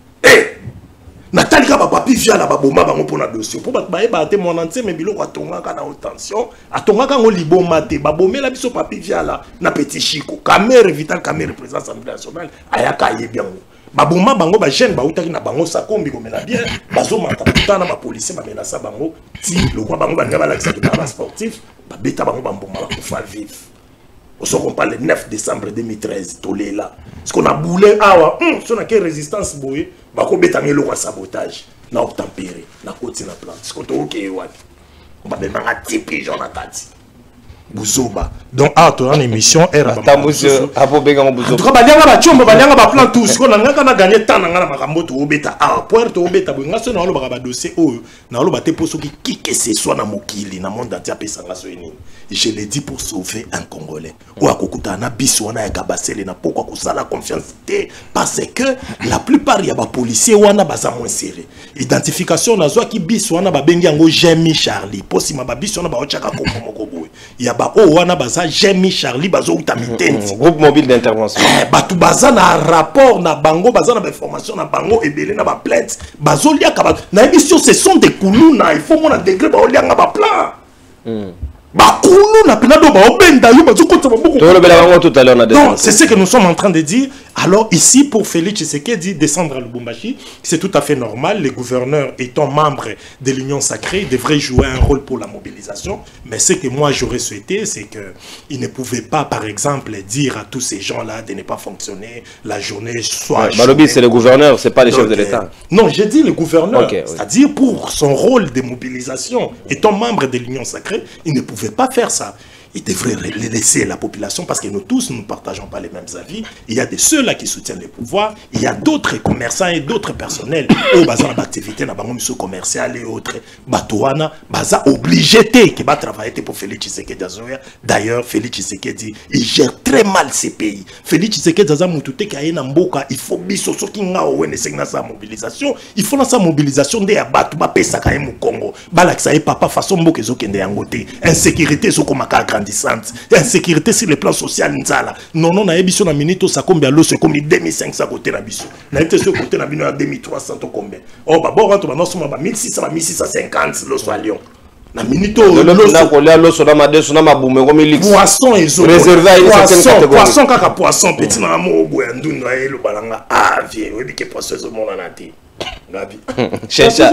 Nathalie ka papi via la baboma bango pona dossier pour ba ba te mon entier mais biloko atongaka na tension atongaka ngo liboma te babomela biso papi via la na petit chico camère vital camère président assemblée nationale ayaka yebi yango baboma bango ba jeune ba utaki na bango sakombi komela bien bazo mata puta na ba policier ba menasa bango ti lokwa bango ba ngaba la ki ba sportif ba beta bango ba mboma ba kufa vif On qu'on parle le 9 décembre 2013, tolé là. Parce qu'on a boulé, si on a quelle résistance, boy, bah, qu'on bétangé le sabotage. Na obtempéré, na côté na plante. Ce qu'on a ok, on va mettre un type de gens à tati. Bouzoba. Donc, tu as une émission, en tout cas, tu as plan tout. Ce qu'on a gagné tant de beta. Pour te beta, tu as dossier. Qui que ce soit dans Mokili, dans le monde entier, je l'ai dit pour sauver un Congolais. Ou à Kokuta, na biso na Kabasele, na pourquoi ça la confiance parce que la plupart il y a des policiers ou na baza moins serré. Identification na zo ki biso na ba bengi yango Jemmy Charlie. Possible ba biso na ba ochaka ko moko boy. Il y a ba o wana baza Jemmy Charlie bazo utamitendi. Groupe mobile d'intervention. Batu baza na rapport na bango baza na information na bango ebele na ba plainte. Bazo lia kaba na émission ce sont des kuluna, il faut mon degré ba olia nga ba plan. C'est ce que nous sommes en train de dire. Alors ici, pour Félix Tshisekedi descendre à Lubumbashi, c'est tout à fait normal. Les gouverneurs étant membres de l'Union sacrée devraient jouer un rôle pour la mobilisation. Mais ce que moi j'aurais souhaité, c'est qu'ils ne pouvaient pas, par exemple, dire à tous ces gens-là de ne pas fonctionner la journée soit... Balobi, c'est le gouverneur, c'est pas les chefs de l'État. Non, j'ai dit le gouverneur. C'est-à-dire pour son rôle de mobilisation, étant membre de l'Union sacrée, il ne pouvait pas faire ça. Il devrait laisser la population parce que nous tous, nous ne partageons pas les mêmes avis. Il y a de ceux-là qui soutiennent le pouvoir. Il y a d'autres commerçants et d'autres personnels. Au bazar d'activité, dans le commercial et autres. Batouana, bazar obligé qui va travailler pour Félix Tshisekedi. D'ailleurs, Félix Tshisekedi, il gère très mal ces pays. Félix Tshisekedi, il faut biso qui n'a sa mobilisation. Il faut dans sa mobilisation de abattre ba pesa ka mu Congo. Balaksa et papa façon mboke zo kende yangote. Insécurité zo komaka grandissante. Insécurité sur le plan social nzala. Non non na ebiso na minito sa combien lo c'est comme 2500 côté na biso. Na été ce côté na bino 2300 to combien. Oh ba bon rentre maintenant sur 1600 1650 lo soit Lyon. Na minito poisson et zo réservé à une certaine catégorie. Poisson kaka poisson petit na mo boya ndunda e lo balanga vie oui que poisson zo mona na té. Gabi. Chercha.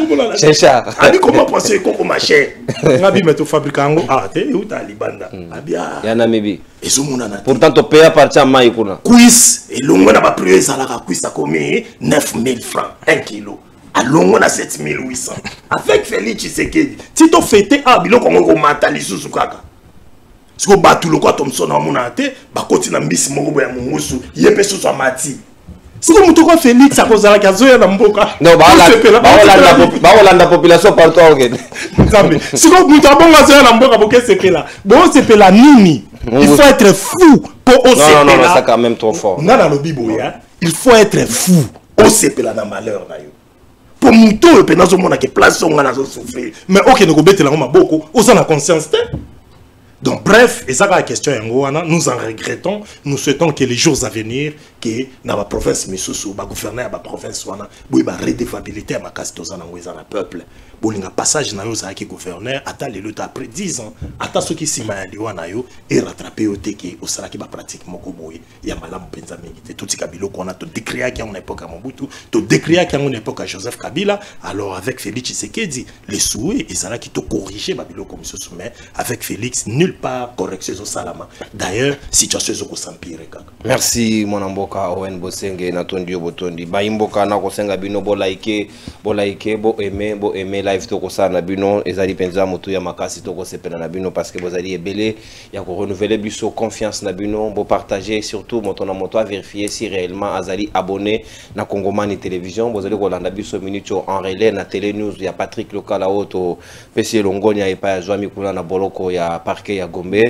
Abi comment poisson comme ma chère. Gabi mais to fabrique ango te ou ta libanda. Abi ya na mibi. Ezo mona na. Pourtant to paye à partir mai kuna. Quiz et longo na ba prix ça la quiz ça comme 9000 francs 1 kilo. À longo na 7800. Avec Félix Tshisekedi. Si to fêter biloko ngo matalisu sukaka. Siko batu loko Thomson na mona te ba kotina mbisi moko boya mungusu yepe so so mati. Si vous avez Félix, ça cause la gazoya dans Mboka. Non, la population partout. Si vous avez gazoya dans Mboka, c'est là. Bon, c'est là nini. Il faut être fou pour OCP. Non, c'est quand même trop fort. Il faut être fou. OCP là dans malheur. Pour Mouto, il peut y avoir place où on a souffert. Mais ok, nous avons beaucoup. On a conscience. Donc bref, et ça la question nous en regrettons, nous souhaitons que les jours à venir, que dans la province Missoussou, le gouverneur de la province, il y a une redévabilité à ma casse dans le peuple. Pour le passage dans le gouverneur, attends les luttes après 10 ans, attends ceux qui s'y mettent et rattraper au teke, au salaire qui va pratiquement comme il y a malam Benzamini, tout ce Kabila qu'on a tout décrié à une époque à Mobutu, tout décrié à une époque à Joseph Kabila, alors avec Félix Tshisekedi, les souhaits et ça là qui te corrigé Babilo comme ce sommet, avec Félix, nulle part correction au salama. D'ailleurs, situation est s'empire. Merci mon amboka Owen Bosenge Natondi Botondi. Baimboka na kosenga bino bo like, bo aimer live to kosa na bino ezali penza moto ya makasi to ko sepela na bino parce que bozali ebele ya ko renouveler biso confiance na bino bo partager surtout moto na moto à vérifier si réellement azali abonné na Kongomani télévision bozali ko landa biso minute en relais na télé news ya Patrick Lokala auto PC Longonia et pa Joami kuna na boloko ya parquet ya Gombe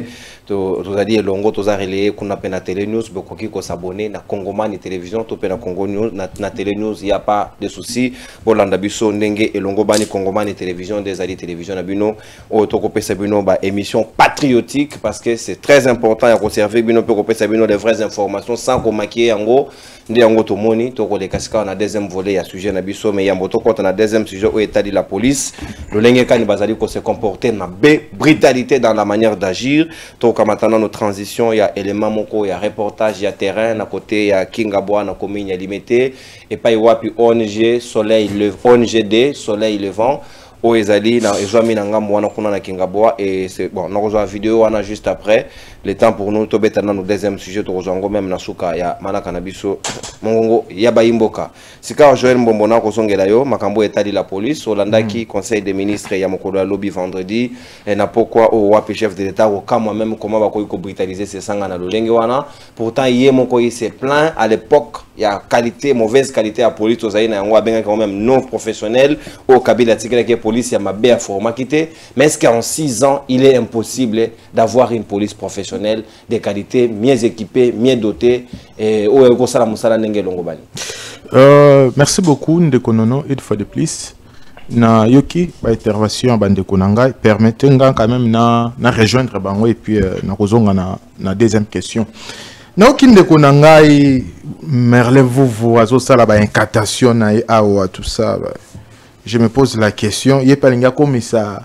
to tozali elongo tozarele kuna pe na télé news bokoki ko s'abonner na Kongomani télévision to pe na Congo news na télé news il y a pas de souci bo landa biso ndenge elongo bani Kongomani télévision des alliés télévision na bino o to ko pesa bino ba émission patriotique parce que c'est très important à conserver bino pe ko pesa bino les vraies informations sans ko maquiller yango ndi yango to moni to ko le kasika na deuxième volet ya sujet na biso mais yambo to compte na deuxième sujet où état de la police le lenge kan bazali ko se comporter na brutalité dans la manière d'agir to ka maintenant nos transitions il y a élément moko il y a reportage il y a terrain na côté ya Kingabwa na commune ya Limité et pas wapi ONG soleil le ONGD soleil levant o ezali na ezwami na ngambo wana kuna na Kingaboa et c'est bon na kozwa vidéo wana juste après le temps pour nous tobeta na no deuxième sujet to kozwa ngo même na suka ya manaka na biso mongongo ya bayimboka sika Joël Mbombo na kozongela yo makambo etali la police olandaki conseil des ministres ya mokolo ya lobby vendredi et na pourquoi o wapi chef de l'état au moi même comment va ko brutaliser ces sanga na lolenge wana pourtant yé moko il s'est plaint à l'époque il y a qualité mauvaise qualité à police aux aïna yango abenga quand même non professionnel au kabila tikela que police ya mabe format quitté mais est-ce qu'en 6 ans il est impossible d'avoir une police professionnelle de qualité mieux équipée mieux dotée et au ko sala musala ndenge longo bani. Merci beaucoup Ndekonono une fois de plus na yoki ba intervention bande konanga permettez-nga quand même na rejoindre bango et puis na kozonga na deuxième question. Na yoki Ndekonanga merle vous azo sala ba incantation na awa tout ça je me pose la question il pas linga comme ça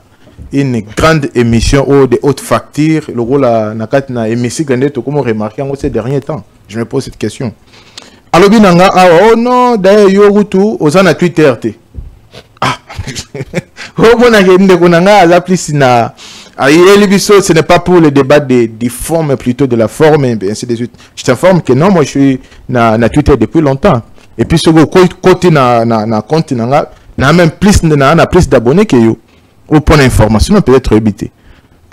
une grande émission ou de haute facture le rôle na kat na émission gande to comme remarqué en ces derniers temps je me pose cette question. Alors binanga oh non d'ailleurs yorutu ozana Twitter te ah oh bon agende konanga ala plus na biso ce n'est pas pour le débat de forme mais plutôt de la forme et ainsi de suite. Je t'informe que non moi je suis na Twitter depuis longtemps et puis ce côté na compte na même plus na plus d'abonnés que yo au point d'information peut-être évité.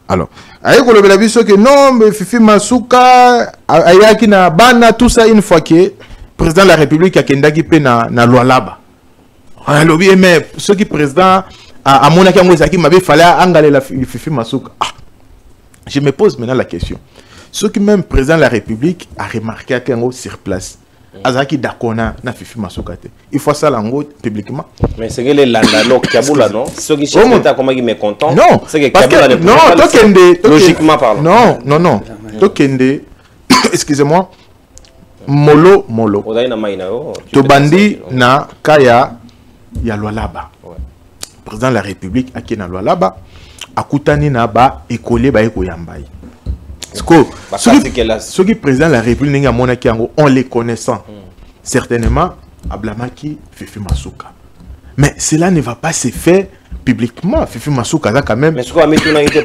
Alors aye ko lobela biso que non mais Fifi Masuka ayaki na bana tout ça une fois que président de la République a kendaki pe na Lualaba. Alors bien mais ce qui président à mon avis il m'avait fallu engaler la Fifi Masuka. Ah, je me pose maintenant la question. Ce qui même président de la République a remarqué qu'en sur place. Azaki dakona na Fifi Masuka te. Il faut ça lango publiquement. Mais c'est que les landalo Kabula non. Ceux qui cherchent l'état comment ils me content. Non, c'est que parce Kabula que non, tokende logiquement parlant. Non. Tokende excusez-moi. Molo. Odaina maina yo. Tobandi na kaya ya Lualaba. Président de la République aki na Lualaba akutani na ba école ba eko yambai. Ceux qui président de la République on les connaissant certainement Ablamaki Fifi Masuka mais cela ne va pas se faire publiquement. Fifi Masuka a quand même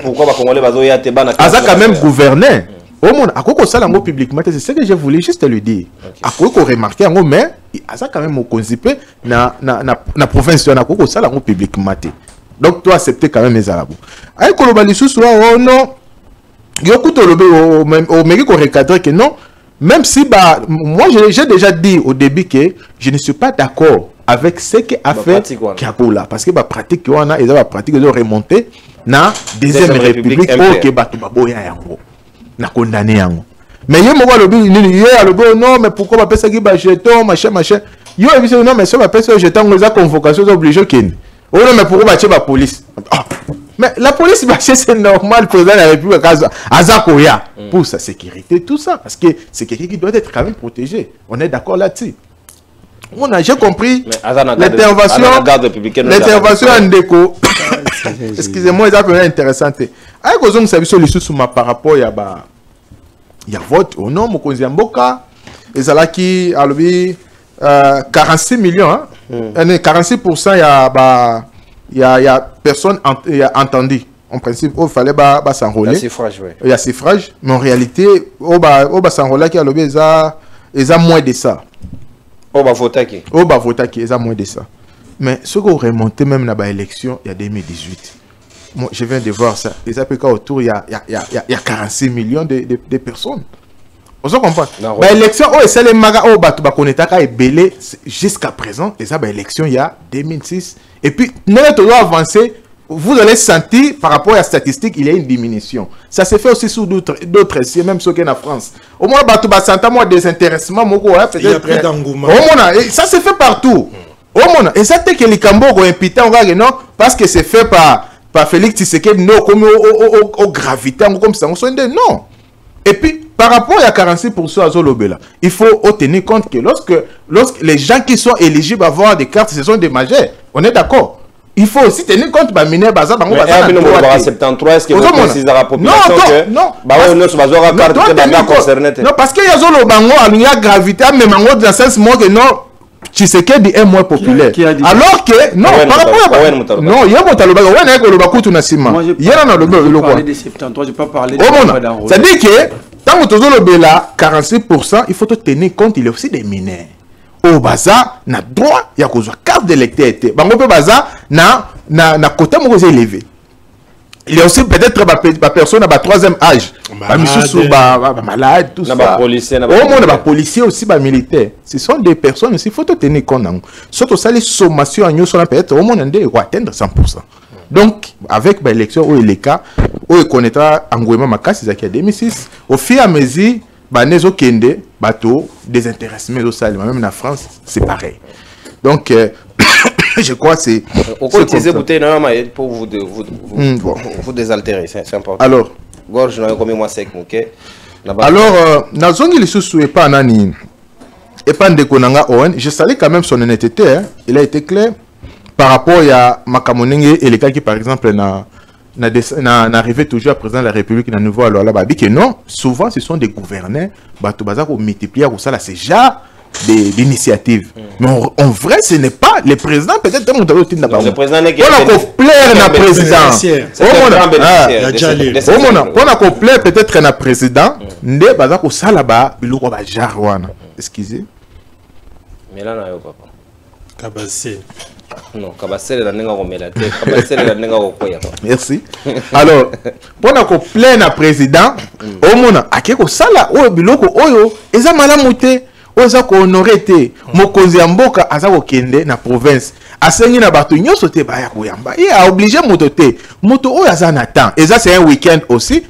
pourquoi quand même gouverné au monde à quoi ça lango publiquement c'est ce que je voulais juste le dire à quoi qu'on remarqué en mais a quand même au conzipé na province na quoi ça lango publiquement donc toi accepter quand même les arabes ay kolobali susu oh non yokuto lobe au mérite qu'on recadre que non même si bah moi j'ai déjà dit au début que je ne suis pas d'accord avec ce que a fait Kabula parce que bah pratique on a ils ont pratique ils ont remonté na deuxième république au que bah baboya yango na condamné yango mais yo mo lobi nini yo lobi non mais pourquoi ba pesa ki ba jeton machin yo et non mais ça ba pesa jeton on les a convocation obligé ken oh non mais pourquoi ba tche ba police mais la police c'est normal président de la République Azakoya pour sa sécurité tout ça parce que c'est quelqu'un qui doit être quand même protégé on est d'accord là-dessus. J'ai compris l'intervention en déco excusez-moi c'est intéressant avec ozong sabiso lisusu par rapport ya vote au nom mokonzi mboka ezalaki alobi 46 millions 46% il y a personne entendu en principe il fallait s'enrôler il y a suffrage mais en réalité il s'enrôler qui a lobé ils ont moins de ça voter qui ils ont moins de ça mais ce qu'on remonté même dans l'élection il y a 2018 moi je viens de voir ça les APK autour il y a 46 millions de personnes. On comprend. L'élection, c'est les magas, jusqu'à présent, les élections, il y a 2006. Et puis, nous devons avancer. Vous allez sentir, par rapport à la statistique, il y a une diminution. Ça se fait aussi sous d'autres sites, même ceux qui sont en France. Au moins, il y a désintéressement. Il y a plus d'engouement. Ça se fait partout. Et ça, c'est que les Cambodges ont imputé, non, parce que c'est fait par Félix Tshisekedi, non, comme au gravité, comme ça, non. Et puis, par rapport à 46% à Zolobela, il faut tenir compte que lorsque les gens qui sont éligibles à avoir des cartes, ce sont des majeurs. On est d'accord. Il faut aussi tenir compte de Miner Baza. Mais 73, est-ce que vous précisez à la population que non, non, parce qu'il y a Zolobango, il y a gravité, mais dans le sens que non, Tshisekedi est moins populaire. Qui a dit Alors que, non, par rapport à... Non, il y a mon taloba, il y a un taloba tout na sima. Il y a un taloba. parlé des 73, je n'ai pas parlé de... Ça dit que, tant que tu as le là, 46%, il faut te tenir compte, il y a aussi des mineurs. Au baza, na droit, il y a une carte d'électeur. Bango pe baza, na côté mon élevé. Il y a aussi peut-être ma personne à ma troisième âge. Malade, tout ça. Au moins, les policiers aussi, les militaires. Ce sont des personnes aussi, il faut te tenir compte. Surtout ça, les sommations, peut-être au moins, on va atteindre 100%. Donc, avec l'élection, où il est cas, où il connaîtra Angouema Makas, c'est en 2006, au fur et à mesure, les gens qui bateau, désintéressés, mais aussi, même en France, c'est pareil. Donc, je crois que c'est... On peut utiliser bouteille pour vous désaltérer, c'est important. Alors, gorge, comme moi sec, ok. Alors, Nazongi Lissousou et pas Nani, et pas Ndekonanga Owen, je salue quand même son honnêteté, hein. Il a été clair par rapport à Makamonenge et les cas qui, par exemple, n'arrivaient toujours à président de la République, dans nouveau alors là, que non, souvent ce sont des gouverneurs, bateau bazar pour multiplier, ça là, c'est déjà d'initiative. Mais en vrai, ce n'est pas le président, peut-être le président n'est pas peut-être un président, ne baza ko sala ba biloko ba jarwana. Excusez. Mais là na yo papa. Kabassé. Non, Kabassé la nenga ko melate, Kabassé la nenga ko koya. Merci. Alors, pona ko plein na président, au mona akeko sala o biloko oyo eza malamu te. Oza ko honoré te mokonzi ya mboka aza ko kende na province asengi na bato nyonso te ba ya koyamba il a obligé moto te moto oyo aza na temps et ça c'est un week-end aussi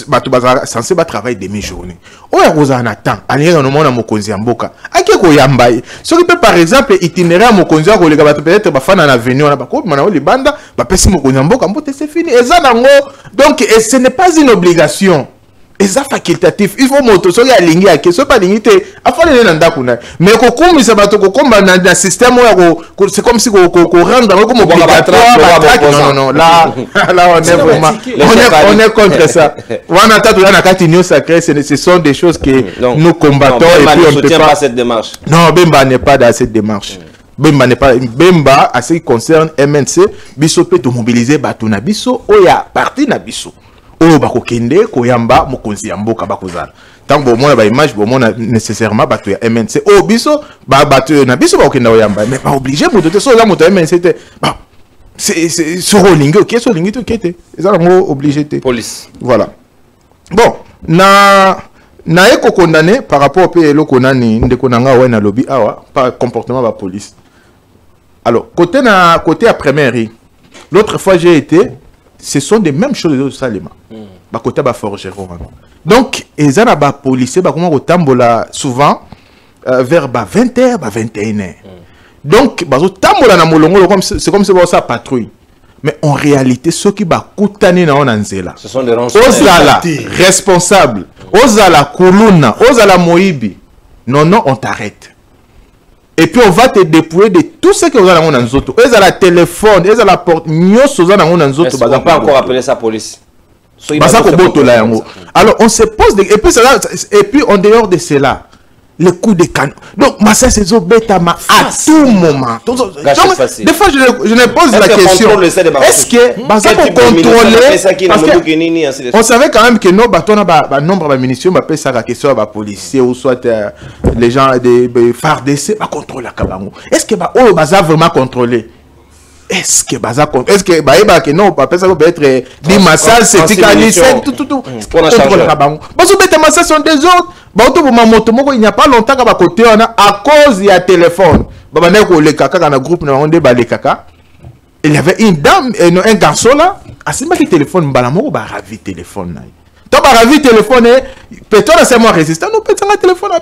bato baza censé ba travailler demi-journée oyo akoza na temps alinga no mona mokonzi ya mboka ake koyamba soki pe par exemple itinéraire mokonzi ya kolega bato peut-être ba fana na venue na bako mana oli banda ba pesi mokonzi ya mboka mbote c'est fini eza nango donc et ce n'est pas une obligation. C'est facultatif. Il faut moto so ya lingi ya ke so pas lingi te afale na ndako na mais ko kumisa bato ko komba na système c'est comme si ko rendre comme obligatoire. Non là on est vraiment on est contre ça. Wana tatu na kati nyo sacré ce sont des choses que nous combattons et puis on ne peut pas cette démarche. Non, Bemba n'est pas dans cette démarche. Bemba n'est pas Bemba à ce qui concerne MNC biso peut mobiliser bato na biso oya parti na biso. Oh bakokende koyamba mokonzi ya mboka bakozala tango bomona ba image bomona nécessairement bato ya MNC oh biso ba bato na biso bakokenda koyamba mais pas obligé moto te so la moto MNC te bah c'est sur lingue OK sur lingue to kete ça ngo obligé te police voilà bon na eko condamné par rapport au PLO konani ndeko nanga wa na lobby awa par comportement ba police alors côté à première l'autre fois j'ai été ce sont des mêmes choses au Salema. Côté ba forgeron. Donc, les arabes policiers ba comment tambola souvent vers 20h, 21h. Donc, bazo tambola na molongo c'est comme si ça patrouille. Mais en réalité, ceux qui ba koutani na onanzela. Ce sont des renseignements. Ozala responsable. Ozala kuluna, ozala moibi. Non, on t'arrête. Et puis on va te dépouiller de tout ce que vous avez dans nzoto. Ils ont la téléphone, ils ont la porte. Nous sommes dans nzoto. On peut encore appeler ça police. Alors on se pose des... et puis en dehors de cela, le coup de canon. Donc Massa c'est Zobetama à tout moment. Des fois je me pose la question. Est-ce que Massa pour contrôler on savait quand même que nos bâtons ont nombre de munitions, on peut ça la question à policiers ou soit les gens des FARDC va contrôler la Kabango. Est-ce que Baza vraiment contrôlé? Est-ce que Baza est-ce que Baïba que non pas ça peut être des massages c'est tout contrôle la Kabango. Parce que Massa sont des autres. Il n'y a pas longtemps qu'à côté on a à cause il y a téléphone. Le caca dans le groupe on débat les caca. Il y avait une dame et un garçon là. À ce moment qui téléphone balamo ba ravi téléphone. Toi ba ravi téléphone peut-être c'est moi résistant nous peut un téléphone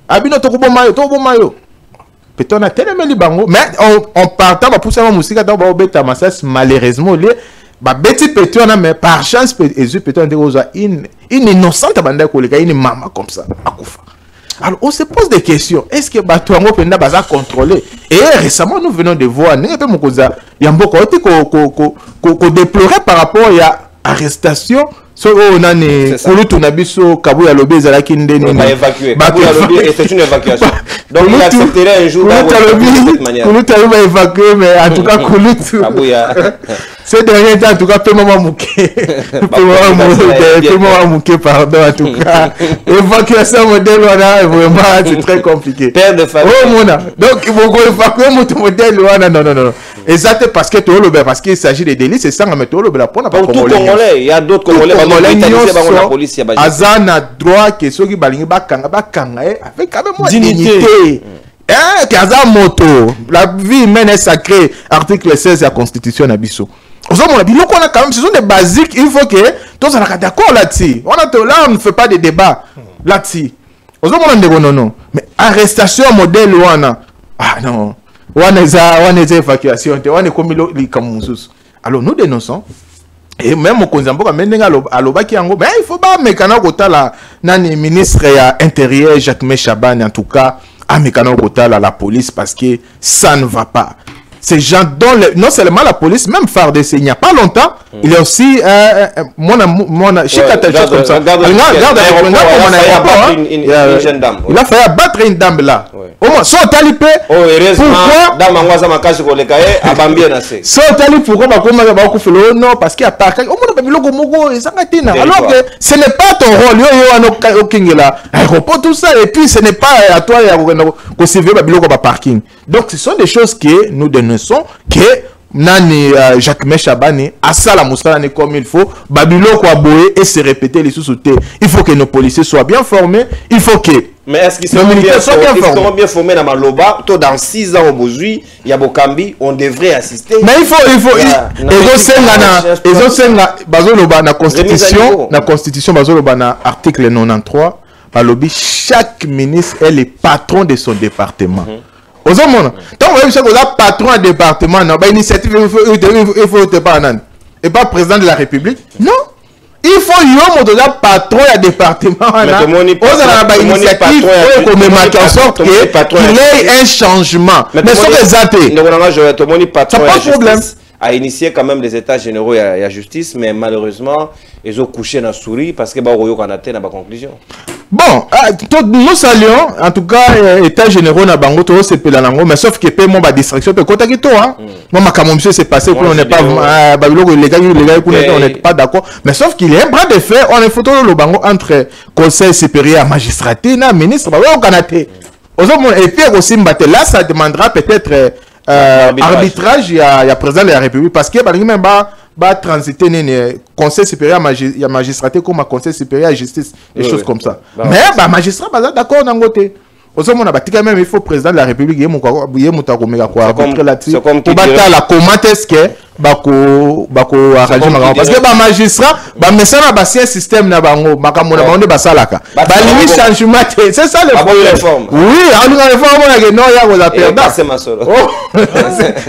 abino to bomayo to bomayo. Peut-être on a tellement bango mais on partant ba pousser ma musique dans ba beta massas malheureusement les ba beti peut-être mais par chance peut-être une innocente banda ko une maman comme ça akufa. Alors on se pose des questions. Est-ce que Batouango Penda Baza contrôlé? Et récemment nous venons de voir il y a beaucoup de déplorer par rapport à l'arrestation So on a ne kulutu na biso Kabuya Lobby ezalaki ndeni on va évacuer Kabuya Lobby et c'est une évacuation donc il accepterait un jour de cette manière Kulutu va évacuer mais en tout cas Kulutu Kabuya ces derniers temps en tout cas Pema Mouké pardon en tout cas évacuation modèle voilà vraiment c'est très compliqué père de famille oh mona donc il faut évacuer mon modèle voilà non exact parce que tout le parce qu'il s'agit de délits c'est ça mais tout le la pour tout Congolais il y a d'autres Congolais la police azana droit que ceux qui balingi bakanga avec quand même dignité hein kaza moto la vie humaine est sacrée article 16 de la constitution na biso on biloko on a quand même ce sont des basiques il faut que tous on est d'accord là-dessus on ne fait pas de débat là-dessus non mais arrestation modèle wana ah non wana eza évacuation wana comme li kamususu alors nous dénonçons et même au Konzamboka mendenga alobaki yango mais il faut pas mekana kotala nani ministre ya intérieur Jacques Méchabane en tout cas a mekana kotala la police parce que ça ne va pas. Ces gens dont non seulement la police, même FARDC, il n'y a pas longtemps, il y a aussi mon chez quelque chose comme ça. Il a failli abattre une dame là. Au moins, soit talipé. Pourquoi non, parce qu'il y a pas. Alors que ce n'est pas ton rôle. Aéroport, tout ça. Et puis ce n'est pas à toi de servir le parking. Donc ce sont des choses que nous dénonçons que Nani Jacques Méchabane a ça la moussala comme il faut Babylone quoi boyer et se répéter les sous-sautés. Il faut que nos policiers soient bien formés, il faut que mais est-ce qu'ils sont bien formés dans Maloba dans 6 ans au Bozui, il y a Bokambi, on devrait assister. Mais il faut ils ont senga bazoloba na constitution bazoloba na article 93 balobi chaque ministre est le patron de son département. Aux hommes, tant que vous êtes patron de département, initiative, il faut pas et pas président de la République. Non, il faut y patron de département. Initiative en sorte qu'il y ait un changement. Mais ça pas de problème. A initié quand même les états généraux et la justice, mais malheureusement, ils ont couché dans la souris parce que bah on a atteint la conclusion. Bon, nous saluons en tout cas état généraux na bango to c'est pelanango mais sauf que pe mon ba distraction pe kota kito hein. Moi ma monsieur c'est passé on n'est pas les gars on n'est pas d'accord mais sauf qu'il y a un bras de fer on est photo le bango entre conseil supérieur magistraté na ministre ba on kanaté. Et puis aussi là ça demandera peut-être arbitrage il y a président de la République parce que même ba transiter ne conseil supérieur à magistraté comme conseil supérieur à justice des choses comme ça mais ba magistrat ba d'accord nangote aussi mon abatika même il faut président de la République yemuta komeka kwa arbitre là-dessus pour batala comment est-ce que bako arranger parce que ba magistrat ba mesana ba système na bango makambo na bango basalaka ba limite changement c'est ça le problème oui on a réforme na non ya ko perdre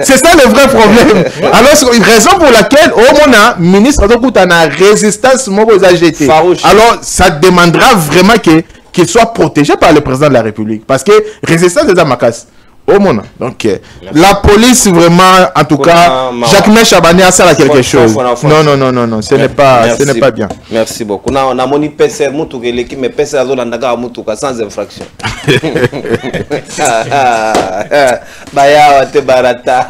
c'est ça le vrai problème alors une raison pour laquelle au mona ministre dokuta na résistance moko za jeté alors ça demandera vraiment qu'il soit protégé par le président de la République parce que résistance des Amakas au monde donc la police vraiment en tout cas Jacques Méchabane a ça quelque chose non ce n'est pas bien. Merci beaucoup. On a moni PC mutu que l'équipe mais PC azolanda mutu sans infraction. Baya te barata.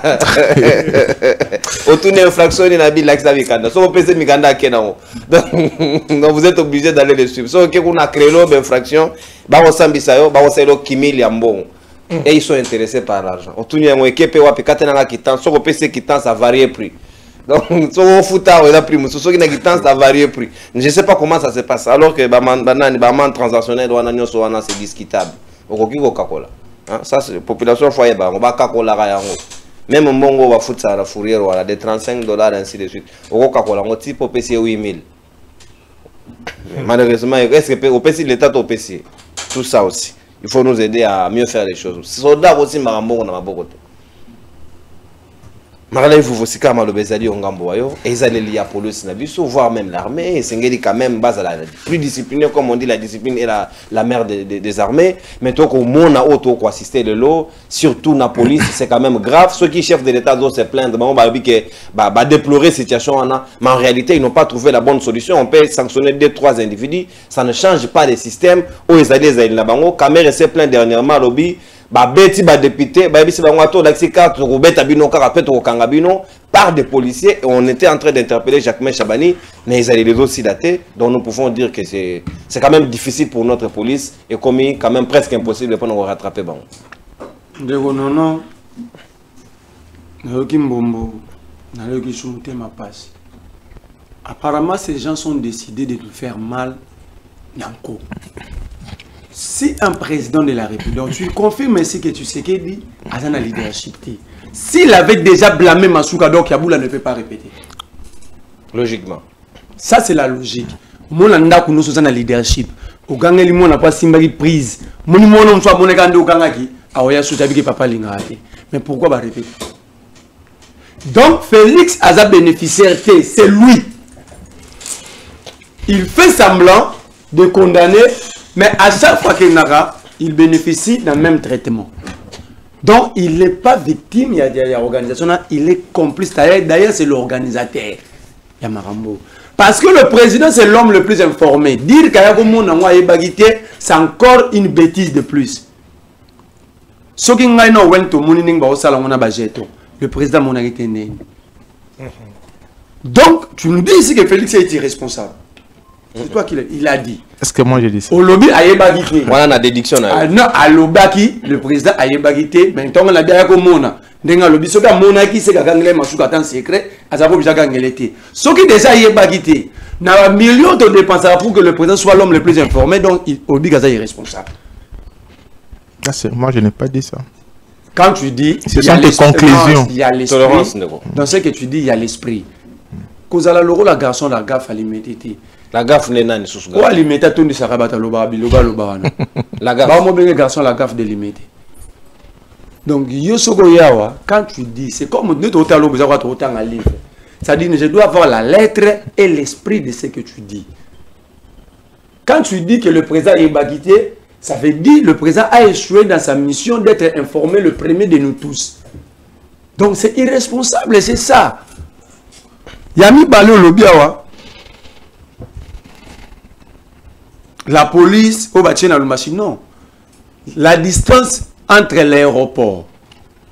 Aucune infraction ni na bi l'axe mikanda. So PC mikanda kenao. Donc vous êtes obligé d'aller les suivre. So que on a créé l'infraction, ba osambisa yo, ba oselo kimili ambon. Et ils sont intéressés par l'argent. On tourne en équipe ou après quand on a quittant, soit au PC quittant ça varie prix. Donc soit au foot on a prix, soit qui n'a quittant ça varie prix. Je sais pas comment ça se passe alors que baman transactionnel doit n'anyo soit c'est discutable. Au Coca-Cola. Ça c'est population foyer ba on va Coca-Cola ra yango. Même mbongo va foot ça la fourrière voilà des $35 ainsi de suite. Au Coca-Cola on type au PC 8000. Malheureusement est-ce que au PC l'état au PC. Tout ça aussi. Il faut nous aider à mieux faire les choses. Soldats aussi, Marambo, on a beaucoup. Marley Vuvosika Malobezali Ongamboyo, et ils allaient lier à police Nabiso, voire même l'armée, et Sengeli quand même base à la plus disciplinée, comme on dit, la discipline est la mère des armées. Mais toi, au monde a auto quoi assister le lot, surtout la police, c'est quand même grave. Ceux qui chefs de l'État doivent se plaindre, bah déplorer cette situation, mais en réalité, ils n'ont pas trouvé la bonne solution. On peut sanctionner 2-3 individus, ça ne change pas le système. Où ils allaient là bango, Camer s'est plaint dernièrement lobby. Beti ba député ba bisi ba ngwato d'accès carte ko beta bino karapet ko kangabino par des policiers et on était en train d'interpeller Jacquemain Chabani mais ils allaient les aussi dater donc nous pouvons dire que c'est quand même difficile pour notre police et commis quand même presque impossible pour nous rattraper bon de non na Kimbombo na le Kishumuté ma passe apparemment ces gens sont décidés de nous faire mal Nanko. Si un président de la République, donc tu confirmes ainsi que tu sais qu'il dit, à la leadership. S'il avait déjà blâmé Masuka, donc Yaboula ne peut pas répéter. Logiquement. Ça, c'est la logique. Mon anda kuno sosa na leadership. Au ganga li mona pas simbagi prise. Moni mona mswa mona kande au ganga ki. Aoya sosa biki papa lingate. Mais pourquoi va répéter? Donc Félix a sa bénéficiaire, c'est lui. Il fait semblant de condamner. Mais à chaque fois qu'il n'a il bénéficie d'un même traitement. Donc, il n'est pas victime, il y a l'organisation, il est complice. D'ailleurs, c'est l'organisateur. Yamarambo. Parce que le président, c'est l'homme le plus informé. Dire qu'il c'est encore une bêtise de plus. Le président mon été né. Donc, tu nous dis ici que Félix est irresponsable. C'est toi qui l'a dit. Est-ce que moi j'ai dit ça? Au lobby, Ayebagité. Voilà la déduction. Non, à l'obaki, le président Ayebagité, maintenant on a bien comme Mona. Denga lobby, ce que Mona qui sait qu'Anglais m'a choqué en secret, à sa propre Gangelete. Ce qui déjà Ayebagité, n'a un million de dépenses pour que le président soit l'homme le plus informé, donc Obi Gaza est responsable. Moi je n'ai pas dit ça. Quand tu dis, ce sont des conclusions. Il y a l'esprit. Dans ce que tu dis, il y a l'esprit. Kozala loro la garçon la gaffe à l'immédiateté. La gaffe n'est pas sous gaffe. Quoi l'immédiateté on dit ça rabata loba loba. La gaffe. Bah moi bien garçon la gaffe de l'immédiateté. Donc yosoko yawa quand tu dis c'est comme nous tout à l'heure vous avez autant un livre. Ça dit je dois avoir la lettre et l'esprit de ce que tu dis. Quand tu dis que le président est baguité, ça veut dire le président a échoué dans sa mission d'être informé le premier de nous tous. Donc c'est irresponsable, c'est ça. Yami Balou Lobiawa, la police, au bâtiment dans le machine, non. La distance entre l'aéroport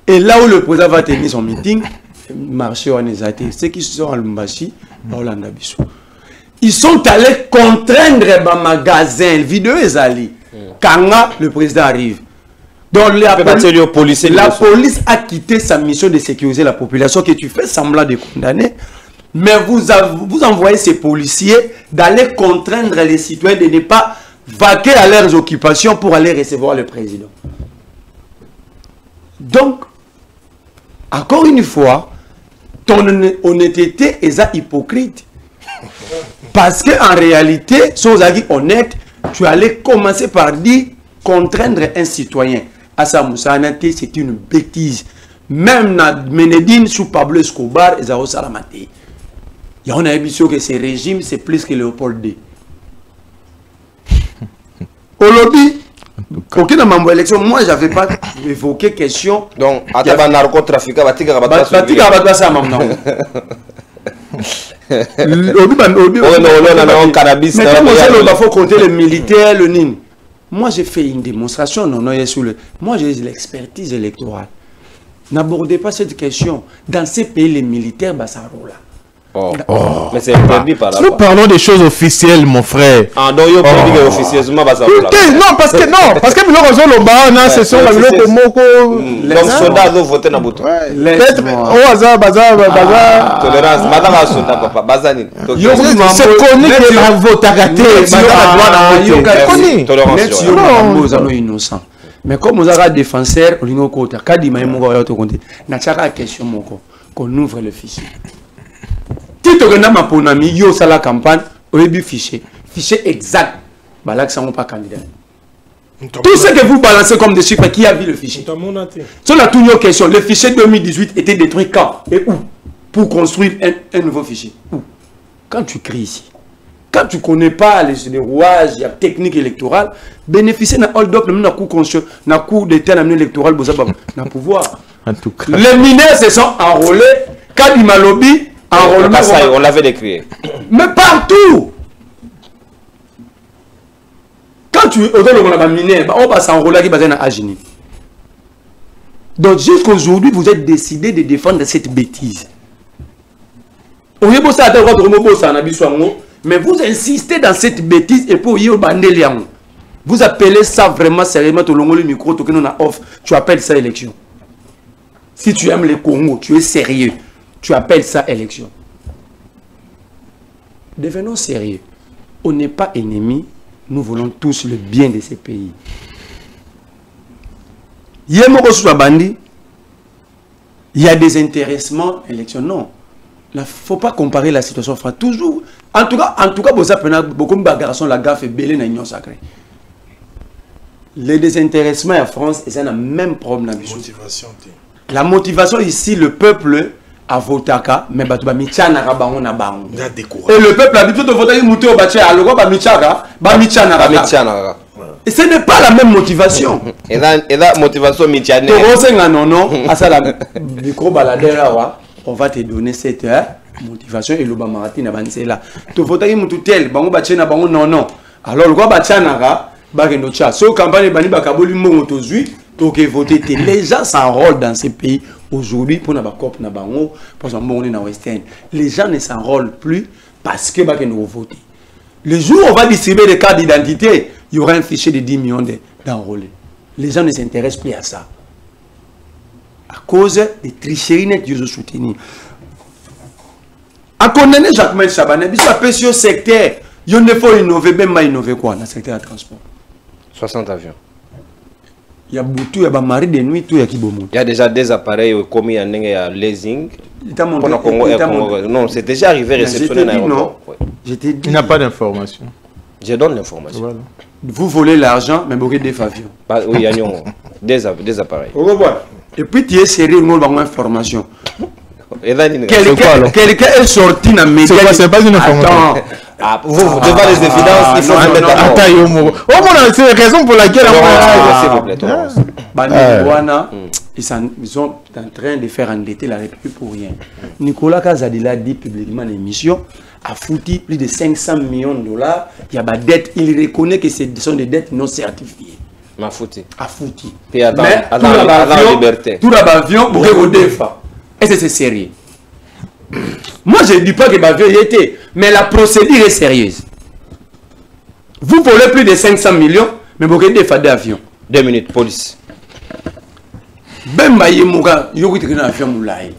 et là où le président va tenir son meeting, marché en Ezate, ceux qui sont à Lumbashi, ils sont allés contraindre le magasin, le vidéo est allée. Quand le président arrive. Donc la police a quitté sa mission de sécuriser la population que tu fais semblant de condamner. Mais vous envoyez ces policiers d'aller contraindre les citoyens de ne pas vaquer à leurs occupations pour aller recevoir le président. Donc, encore une fois, ton honnêteté est hypocrite. Parce qu'en réalité, si vous êtes honnête, tu allais commencer par dire contraindre un citoyen. Assa Moussanate, c'est une bêtise. Même dans Ménédine, sous Pablo Escobar, ils ont salamate. Il y a un émission que ce régime, c'est plus que Léopold II. Au lobby, aucune de mes élections, moi, je n'avais pas évoqué question. Donc, il y a un narcotrafiquant, il y a mais comme il faut compter les militaires, le NIN. Moi, j'ai fait une démonstration. Moi, j'ai l'expertise électorale. N'abordez pas cette question. Dans ces pays, les militaires, ça roule là. Mais c'est interdit par là. Nous parlons des choses officielles, mon frère. Ah, donc, il y a officieusement, ça roule là. Non, parce que nous avons le bar, c'est sur la ville de Moko. Donc, soldats doivent voter dans le bouton. Peut-être, au hasard, bazar. Tolérance, madame a soldats, papa, bazani. C'est connu que la vote a gâté. Innocent. Mais comme vous avez un défenseur, on a question qu'on ouvre le fichier. Si tu as ma ponami, yo ça la campagne, on a fichier exact. Balak ça pas candidat. Tout ce que vous balancez comme des chiffres, qui a vu le fichier? Sur la toute question, le fichier 2018 était détruit quand et où pour construire un nouveau fichier? Où? Quand tu cries ici, quand tu ne connais pas les rouages, la technique électorale, bénéficier d'un hold-up, même dans le cours d'état électoral, dans pouvoir. En tout cas. Les mineurs se sont enrôlés. Quand il m'a lobby, enrôlement. On l'avait décrié. Mais partout. Quand tu es au mineur, on va s'enrôler qui est à Agini. Donc jusqu'aujourd'hui, vous êtes décidé de défendre cette bêtise. Mais vous insistez dans cette bêtise et pour y aller. Vous appelez ça vraiment sérieusement le micro, tu appelles ça élection. Si tu aimes le Congo, tu es sérieux. Tu appelles ça élection. Devenons sérieux. On n'est pas ennemis. Nous voulons tous le bien de ces pays. Il y a des intéressements élections. Non. Il ne faut pas comparer la situation. Toujours. En tout cas, vous avez beaucoup de garçons, la gaffe est belle dans l'Union sacrée. Les désintéressements en France, c'est le même problème. La motivation ici, le peuple a voté, mais et le peuple a dit que voter et ce n'est pas la même motivation. Et la motivation on va te donner cette motivation et le bamarati na banse là. Tu voter mutu tel, bango bachena bango non. Alors le quoi bachanara, bagenocha. So campagne bani bakaboli mongo tozui. Les gens s'enrôlent dans ces pays aujourd'hui pour na bakop na bango pour on est na western. Les gens ne s'enrôlent plus parce que nous voter. Le jour où on va distribuer des cartes d'identité, il y aura un fichier de 10 millions d'enrôlés. Les gens ne s'intéressent plus à ça. À cause des tricheries net qu'ils ont soutenues. À condamner Jacques Chabané, il s'appelle sur le secteur. Il ne faut innover, même pas innover quoi dans le secteur de transport. 60 avions. Il y a beaucoup, il y a mari de nuit, tout il y a qui bombe. Il y a déjà des appareils commis en leasing. Non, c'est déjà arrivé réceptionné dans l'aéroport. Il n'a pas d'information. Je donne l'information. Voilà. Vous volez l'argent, mais vous avez des avions. Oui, il y a des appareils. Et puis tu es sérieux, nous avons information. Quelqu'un est sorti dans mes médias. C'est pas une information. Vous devant les évidences, il faut se mettre à c'est la raison pour laquelle ils sont en train de faire endetter la République pour rien. Nicolas Kazadila dit publiquement dans l'émission, a foutu plus de 500 millions de dollars. Il y a des dettes, il reconnaît que ce sont des dettes non certifiées. A foutu. Mais tout l'avion, vous avez des fois. Est-ce que c'est sérieux? Moi, je ne dis pas que l'avion y était, mais la procédure est sérieuse. Vous volez plus de 500 millions, mais vous avez des fois d'avion. 2 minutes, police. Bemba Yemoga, Yogi avion Moulay.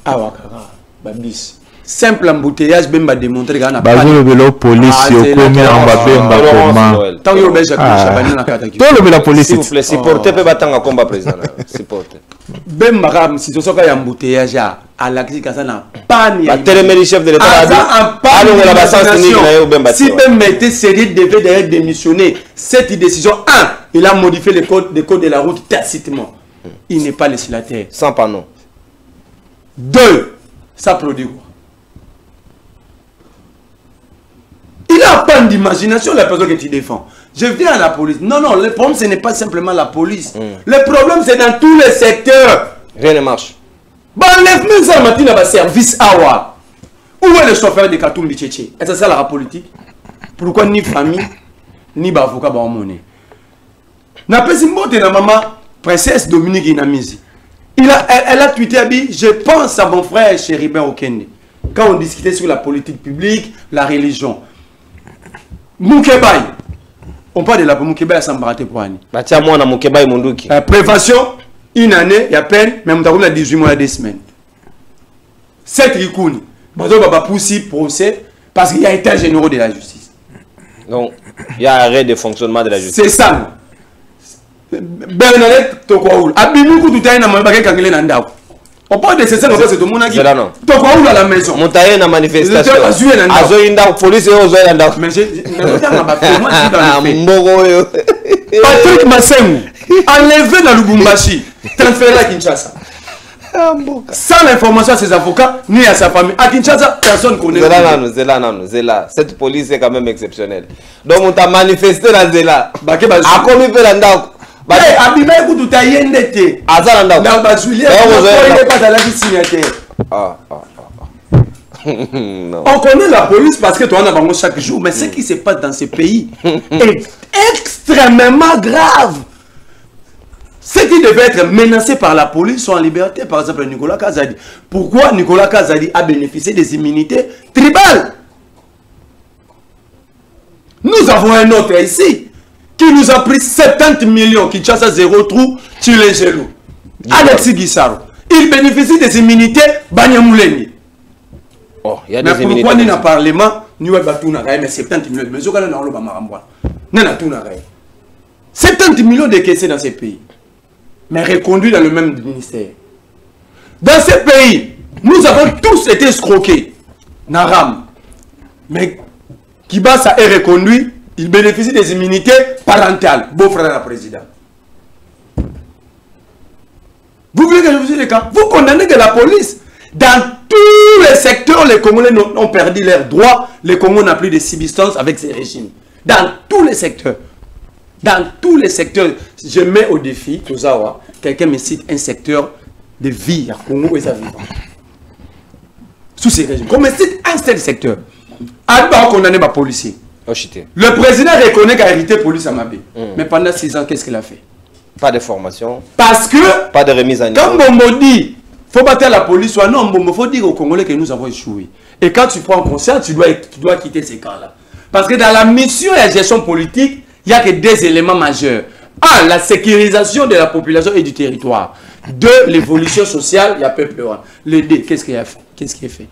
Awakara, Babis. Simple embouteillage, Bemba démontré qu'il y a un police, la police. S'il vous plaît, supportez peut battre un combat président. Supportez. Bemba, si tu as un embouteillage à la crise, il y a un pan. La télémérie chef de l'État. Si Bemba était sérieux, devait démissionner. Cette décision, 1, il a modifié les codes de la route tacitement. Il n'est pas législateur. Sans panneau. 2, ça produit quoi? Il a pas d'imagination la personne que tu défends. Je viens à la police. Non, non, le problème ce n'est pas simplement la police. Le problème c'est dans tous les secteurs. Rien ne marche. Bah, enlève-moi ça matin à service awa. Où est le chauffeur de Katoumbi Tchétché? Est-ce que c'est la politique? Pourquoi ni famille, ni avocat ba monnaie? N'a pas si mbote na maman princesse Dominique Inamizi. Elle a tweeté à dit, je pense à mon frère Chéribin Okende. Quand on discutait sur la politique publique, la religion. Moukebaï. On parle de la Moukebaï à Sambarate Pouani. Prévention, une année, il y a peine, mais on a 18 mois et 2 semaines. 7 rikouni. On va pousser procès parce qu'il y a état généraux de la justice. Donc, il y a arrêt de fonctionnement de la justice. C'est ça. Bernadette Tokwaoul. Abimou tout a une kangele nandao. On parle de ces scènes, c'est tout le monde qui est là. Tokwaoul à la maison. Montagne na manifestation. Azoinda police et Ozoinda. Mais j'ai Patrick Massengo, enlevé dans Lubumbashi, transféré à Kinshasa. Sans l'information à ses avocats, ni à sa famille. À Kinshasa, personne ne connaît. Zela. Cette police est quand même exceptionnelle. Donc, on t'a manifesté dans Zela. A commis peu l'andao. Abima écoute, tu as yendete. Azalanda. Dans Basulier, il n'est pas dans la vie signataire. On connaît la police parce que tu en as chaque jour, mais ce qui se passe dans ce pays est extrêmement grave. Ceux qui devaient être menacés par la police sont en liberté. Par exemple, Nicolas Kazadi. Pourquoi Nicolas Kazadi a bénéficié des immunités tribales? Nous avons un autre ici qui nous a pris 70 millions, qui chasse à 0 trou sur les genoux. Alexis Guissaro. Il bénéficie des immunités Banyamouleni. Oh, il y a des immunités. Mais pourquoi nous, dans le Parlement, nous avons 70 millions. Mais nous avons 70 millions de caissés dans ces pays. Mais reconduits dans le même ministère. Dans ce pays, nous avons tous été escroqués. Naram. Mais Kibasa est reconduit, il bénéficie des immunités parentales. Beau-frère de la présidente. Vous voulez que je vous dise le cas? Vous condamnez que la police, dans tous les secteurs, les Congolais ont perdu leurs droits. Les Congolais n'ont plus de subsistance avec ces régimes. Dans tous les secteurs. Dans tous les secteurs, je mets au défi, Tozawa, quelqu'un me cite un secteur de vie à Congo et ça vit. Sous ces régimes. Qu'on me cite un seul secteur. Alba a condamné ma policier. Le président reconnaît qu'il a hérité police à Mabé. Mais pendant 6 ans, qu'est-ce qu'il a fait? Pas de formation. Parce que, pas de remise en niveau. Quand Bombo dit, faut battre la police, soit non, Bombo, faut dire aux Congolais que nous avons échoué. Et quand tu prends conscience, tu dois quitter ces camps-là. Parce que dans la mission et la gestion politique, il n'y a que 2 éléments majeurs. 1, la sécurisation de la population et du territoire. 2, l'évolution sociale, il y a peuple. Le 2, qu'est-ce qui est fait?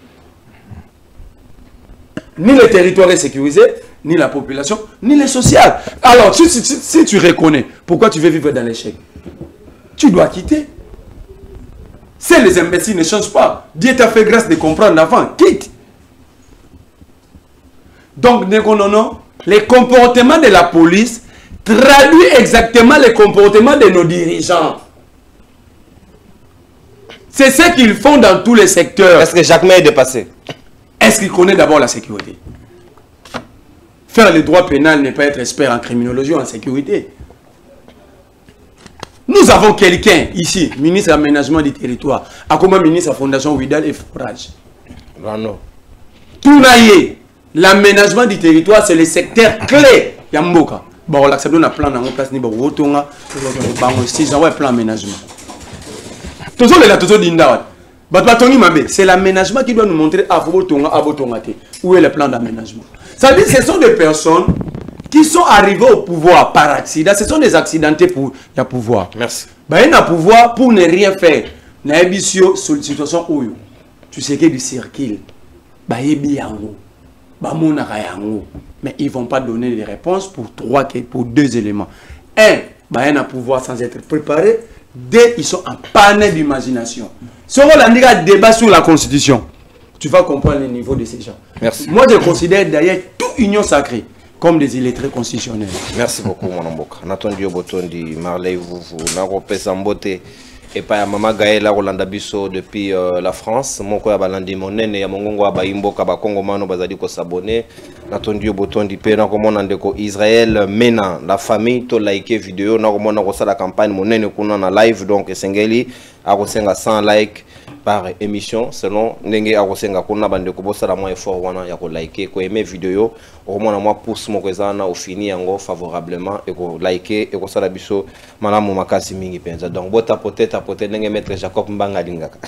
Ni le territoire est sécurisé, ni la population, ni le social. Alors, si tu reconnais, pourquoi tu veux vivre dans l'échec? Tu dois quitter. Si les imbéciles ne changent pas, Dieu t'a fait grâce de comprendre avant, quitte. Donc, les comportements de la police traduisent exactement les comportements de nos dirigeants. C'est ce qu'ils font dans tous les secteurs. Est-ce que Jacques May est dépassé? Est-ce qu'il connaît d'abord la sécurité? Faire le droit pénal n'est pas être expert en criminologie ou en sécurité. Nous avons quelqu'un ici, ministre de l'aménagement du territoire, à comme ministre de la Fondation Ouidal et Forage. Tout naïe. L'aménagement du territoire, c'est le secteur clé. Yamboka. Bon, on accepte un plan dans mon place, ni bon, on a 6 ans, plan d'aménagement. C'est l'aménagement qui doit nous montrer où est le plan d'aménagement. Ça veut dire que ce sont des personnes qui sont arrivées au pouvoir par accident. Ce sont des accidentés pour le pouvoir. Merci. Il y a pouvoir pour ne rien faire. Il y a une situation où tu sais qu'il y a du circuit. Mais ils ne vont pas donner des réponses pour 2 éléments. 1, il y a un pouvoir sans être préparé. 2, ils sont en panne d'imagination. Si on a un débat sur la Constitution, tu vas comprendre le niveau de ces gens. Merci. Moi, je considère d'ailleurs toute union sacrée comme des illettrés constitutionnels. Merci beaucoup, mon Mboka. Nathan Diobotondi, Marley Vouvou, Narope Sambote, et pas Mama Gaëla Rolanda Bisso depuis la France. Mon coeur balandi monene ya mongongo abaimbo kaba Congo mano bazali ko s'abonner. Nathan Diobotondi pe na komona ndeko Israël mena la famille to like vidéo na komona ko sala campagne monene kuna na live donc esengeli akosenga 100 like par émission selon ndenge akosenga kuna bande ko bosala mo effort wana ya ko liker ko aimer vidéo au moins moi pouce mo kozana au fini yango favorablement et ko liker et ko sala biso malamu makasi mingi penza donc bota tapoter ndenge maître Jacob Mbanga lingaka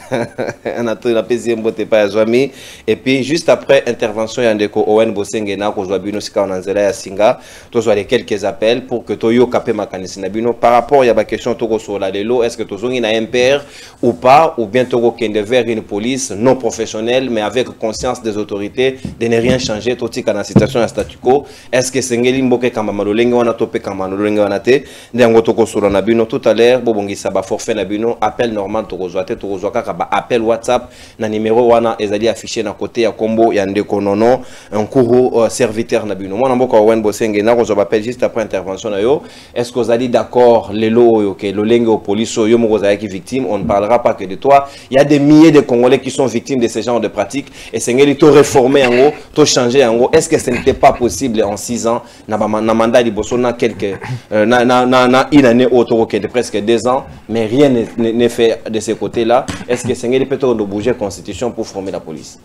na to na pesi mbote pa Zwami et puis juste après intervention ya ndeko Owen Bosenge na ko zwa bino sika na nzela ya singa to zwa les quelques appels pour que to yo kapé makanisi na bino par rapport ya ba question to ko sola lelo est-ce que to zongi na MPR ou pas ou bien to ko vers une police non professionnelle, mais avec conscience des autorités de ne rien changer, tout dans la situation à statu quo. Est-ce que Sengeli Mboke Kamba Malolenge wana topé Kamba Malolenge wana te, ndango toko sura na bino tout à l'heure, bobongisa ba forfait na bino, appel normal toko zoate toko zoaka kaba appel WhatsApp na numéro wana ezali affiché na côté ya kombo ya ndeko nono un courroux serviteur na bino. Mwana mboka Owen Bosenge na ko zo appel juste après intervention na yo. Est-ce que vous allez d'accord les lots que lolenge au police yo mo qui victime, on ne parlera pas que de toi. Il y a des milliers de Congolais qui sont victimes de ce genre de pratiques et Sengeli to réformer en gros, to changer en gros. Est-ce que ce n'était pas possible en 6 ans na mandat de Bosona quelques na une année autour de presque 2 ans, mais rien n'est fait de ce côté-là. Est-ce que Sengeli peut de bouger la constitution pour former la police?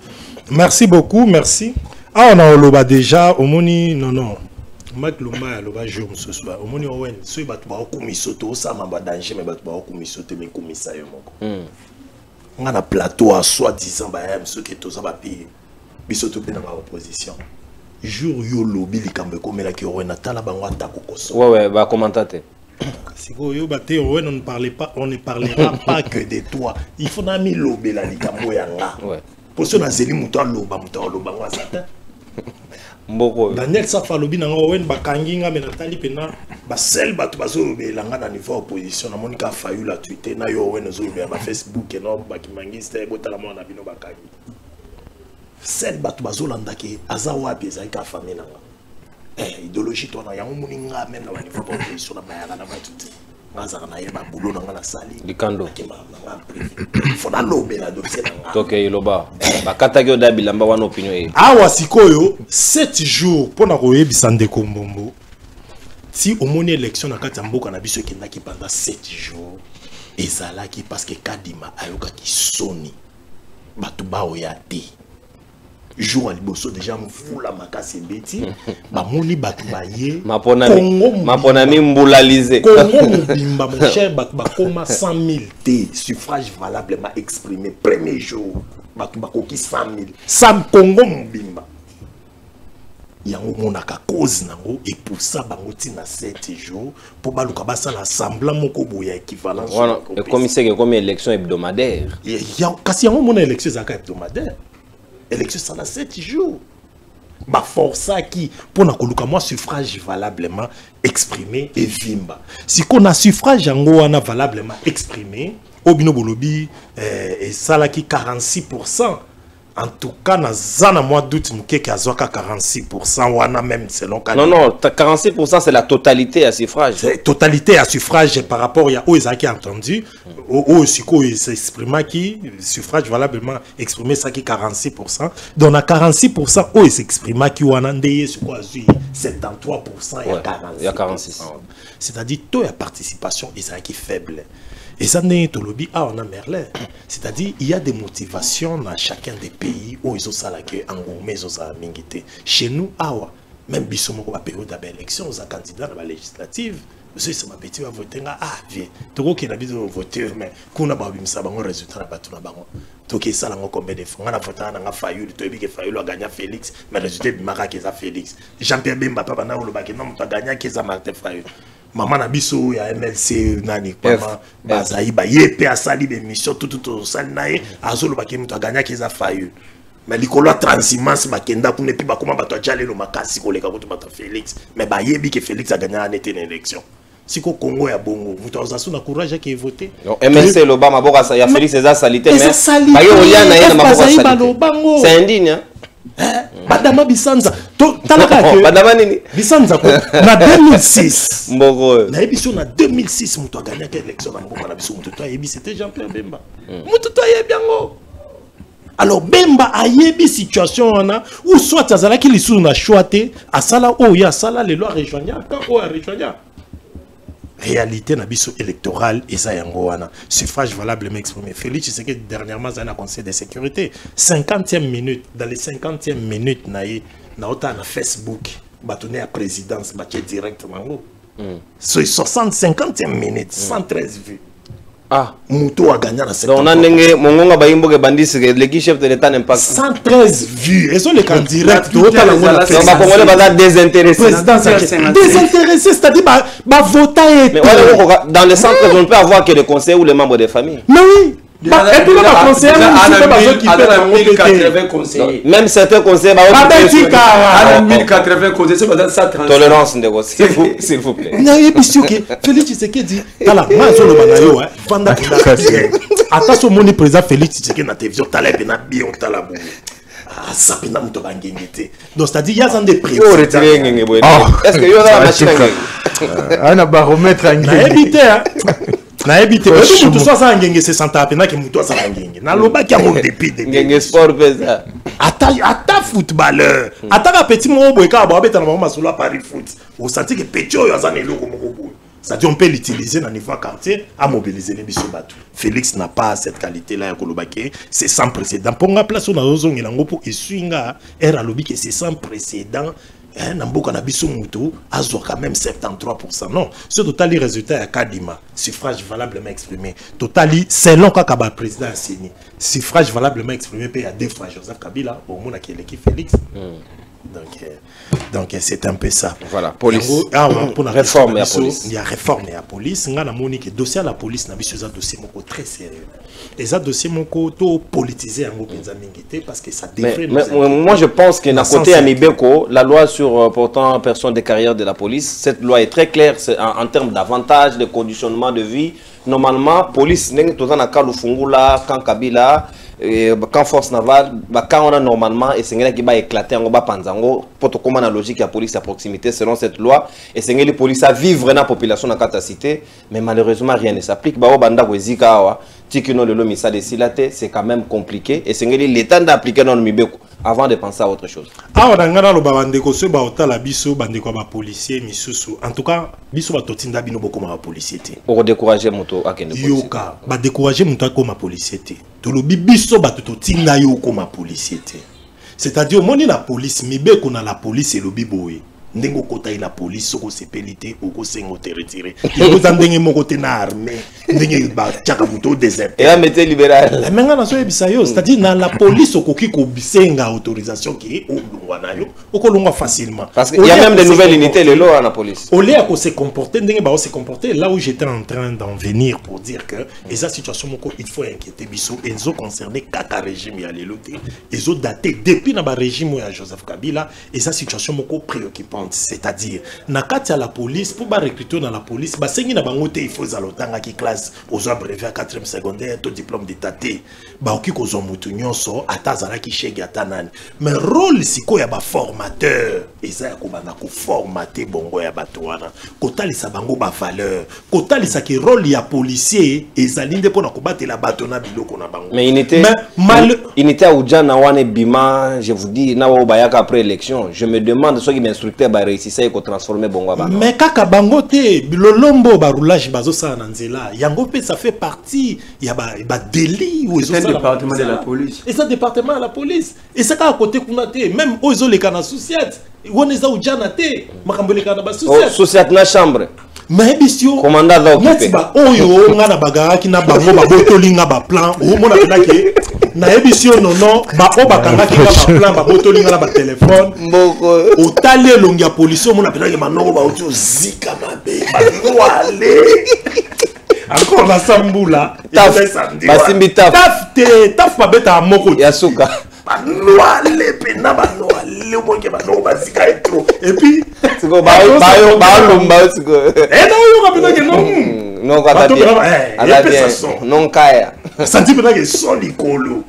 Merci beaucoup, merci. Ah, on a oloba déjà au moni non. Mak Lumba aloba jour ce soir. Au moni Owen, so batu ba okumisoto, ça m'a danger mais batu ba okumisoto mais komisa yo moko. On a un plateau à soi-disant ba ceux qui to ça ba payer. Bisoto pe na ba opposition. Jour yo lobi likambe ko mela ki Owen atala bango atako koso. Ouais, bah commentateur. Siko yo baté Owen, on ne parlera pas que de toi. Il faut na mi lobi la likambo ya nga. Ouais. Pour ce na zeli muto loba ngo sata. Mboko Daniel Safalobi na Owen bakanginga menatali pena ba sel batu bazo belanga na niveau opposition na monika fayu la Twitter na yo Owen zo be ba Facebook no bakimangiste botala mona bino bakangi sel batu bazo landaki azawa peza ka famille na idéologie to na yango moninga même na niveau opposition na bayana na batuti ngaza na yeba bulo na ngala sali likando fona lobe la dossier na toke iloba bakata kyo da bilamba wana opinion e awa sikoyo 7 jours pona koyebisa ndeko mbombo si omoni élection na kati ya mboka na biso ekendaki pendant 7 jours ezalaki parce que Kadima ayoka ki soni batu baoya te jour à liboso déjà mfula makasi beti bamoni batu baye mapona mi mbulalize Congo mbimba mon cher batu bakoma 100 000 te suffrage valablement exprimé premier jour batu bakoki 100 000 sam Congo mbimba yango monaka cause nango et pour ça bango tina 7 jours pour baluka basa l'assemblée moko boya équivalence voilà et comme c'est que comme élection hebdomadaire kasi yango mona élection zaka hebdomadaire élection ça 7 jours ba force qui pour na koluka moi suffrage valablement exprimé et vimba si qu'on a suffrage yango wana valablement exprimé obino bolobi et ça qui 46%. En tout cas, dans un mois d'août, il y a 46%, wana même selon non, 46% c'est la totalité à suffrage. C'est totalité à suffrage par rapport à où ils ont entendu, où s'exprime qui, suffrage valablement exprimé, ça qui 46%. Donc, à 46%, où ils s'expriment qui, on a ndeye, c'est quoi, 73%, il y a 46%. C'est-à-dire, toute la participation, ils ont qui faible. Et ça n'est pas le on a Merlin. C'est-à-dire, il y a des motivations dans chacun des pays où ils ont ça là que en gros, mais ils ont ça mingité. Chez nous, même bisous la période d'élection, ils ont candidat dans la législative. Monsieur, c'est ma petite va voter viens. Tu vois qu'il a besoin de voter, mais qu'on a pas vu ça, bon résultat n'a pas tout na bango. Tu vois ça là combien de fois on a voté on a failli, tu vois que failli a gagné Félix, mais résultat Bimara qui a Félix. Jean-Pierre Bemba papa na le bac non, tu as gagné qui a Martin Fayu. Maman na biso ya MLC nani papa bazayi ba yepe asali be mission tout sali nae azolo bakemi to gagna keza fayu mais likolo transhumance bakenda kuna pi bakoma bato jale lo makasi koleka ko to bato Félix mais ba yebi ke Félix a gagné en été élection siko Congo ya bongo muto azasu na courage qui voter MLC lo ba maboka sa ya Félix eza salité mais ba yo ya na maboka salité c'est indigne Badama Bisanza talaka ke Badama nini Bisanza ko na 2006 mboko na ebiso na 2006 muto a gagné l'élection na mboko na biso muto to yebi c'était Jean-Pierre Bemba muto to yebi yango alors Bemba a yebi situation wana ou soit azala ki lisu na choité asala o ya sala le loi rejoignant quand o rejoignant réalité na biso électorale et ça yango wana suffrage valablement exprimé Félix c'est que dernièrement dans le conseil de sécurité 50e minute dans les 50e minutes na ota na Facebook batoné à présidence baké directement so 50e minute 113 vues Mouto a gagné la 50. On a n'engé mongonga bayimbo ke bandisi ke l'équipe chef de l'état n'aime pas 113 vues et sont les candidats direct on va congolais bazar désintéressé désintéressé c'est-à-dire ba voter mais dans le centre on ne peut avoir que les conseils ou les membres des familles mais oui Et puis la conseillère, même certains conseillers, 1080 conseillers, c'est pas ça. Tolérance, s'il vous plaît. Félix Tshisekedi, tala, moi, je le hein. Vanda attention, mon président Félix Tshisekedi na télévision, tala na bien, tala bon. Ah, ça pena muto bangengete. Donc c'est-à-dire il y a des prix. Est-ce que il y a la machine un baromètre en na habité na habité tout ça ça ngenge c'est santa pena que muto ça ngenge na loba ki amon depuis ngenge sport pesa ata footballeur ata petit mo boy ka ba beta na mama solo Paris foot au senti que petit yo azana eloko moko boy. C'est-à-dire on peut l'utiliser dans le niveau quartier à mobiliser les bisous bateaux. Félix n'a pas cette qualité-là à Kolobake. C'est sans précédent. Pour la place, on a besoin de pour Essuinga, que c'est sans précédent. Namboka na biso muto azwa quand même 73%. Non, ce total les résultats à Kadima, suffrage valablement exprimé. Total selon Kakaba président signé. Suffrage valablement exprimé il y a 2 fois Joseph Kabila au monde qui est l'équipe Félix. Donc c'est un peu ça. Voilà, police. Pour la réforme à la police. Il y a réforme à la police. On a le dossier à la police, c'est un dossier très sérieux. Et ça dossier politisé parce que ça devrait moi je pense que d'un côté à Mibeko, la loi sur portant personne de carrière de la police, cette loi est très claire en termes d'avantages, de conditionnement de vie. Normalement, police n'est pas dans le Fungula, quand Kabila, quand force navale, quand on a normalement, et c'est qui va éclater en bas panzango, pour tout comme la logique la police à proximité selon cette loi, et c'est les polices à vivre dans la population dans la cité, mais malheureusement rien ne s'applique. Bah au banda wezika tikino le lomisa de silate, c'est quand même compliqué, et c'est l'état d'appliquer dans le mibeko avant de penser à autre chose. Ah on a ngana lo bandeko se ba otala biso bandeko ba policier misusu. En tout cas, biso ba totinda bino boko ma policier té. Pour décourager moto akende policier. Yoka, ba décourager moto ko ma policier té. To lo biso ba totinda yo ko ma policier té. C'est-à-dire moni la police mibeko na la police et lo biboé. Ndengo kota la police soko sepelité ou ko sengo te retirer. Yo ndenge moko te na armée, ndenge ba tiaka muto déserté. Et la mette libéral. La menga na so ebisa yo, c'est-à-dire na la police okoki ko bisenga autorisation qui est olungwa na yo, okolungwa facilement. Parce qu'il y a même des nouvelles unités les lois à la police. Au lieu à se comporter, ndenge ba se comporter là où j'étais en train d'en venir pour dire que et ça situation moko il faut inquiéter biso enzo concerné kaka régime ya leloté, ezo daté depuis na ba régime ya Joseph Kabila et ça situation moko préoccupante. C'est-à-dire, nakati à la police, pour recruter dans la police, sengi na bangote il faut zalotanga qui classe aux brevet à 4e secondaire, tout diplôme d'état T. Oki ko zomutu nyonso atazala ki shege atanani. Mais rôle siko ya ba formateur, eza ya ko bana ko formater bongo ya batwana. Kotali sa bango ba valeur. Kotali sa ki rôle ya policier ezali nde pona ko batela batona biloko na bango. Mais il était à Oudjana wane bima, je vous dis na wa bayaka après élection. Je me demande ceux qui m'instructaient ba réussir à transformer bongo ba. Mais kaka bango te lolombo ba roulage bazo sa na nzela. Yango pe ça fait partie ya ba délit ou c'est le département de la police. Et ça département de la police. Et ça à côté kuna te même ozo le kana société. Woneza Oudjana te makambo le kana ba société. Société na chambre. Mais bisio commandant va occuper. Ba oyo nga na bagara ki na bango ba botolinga ba plan o mona pena ke na ebisio nono ba o bakanga ki ba plan ba botolinga na ba téléphone mboko o tali longi ya police o mona pena ke manoko ba ozo zika mabe ba wale encore la sambula basimbi taf ba beta moko ya suka wale pena ba wale mo ke ba no ba zika etro et puis siko ba lomba siko non yo ka pena ke non non ka bien non kaya senti pena ke son likolo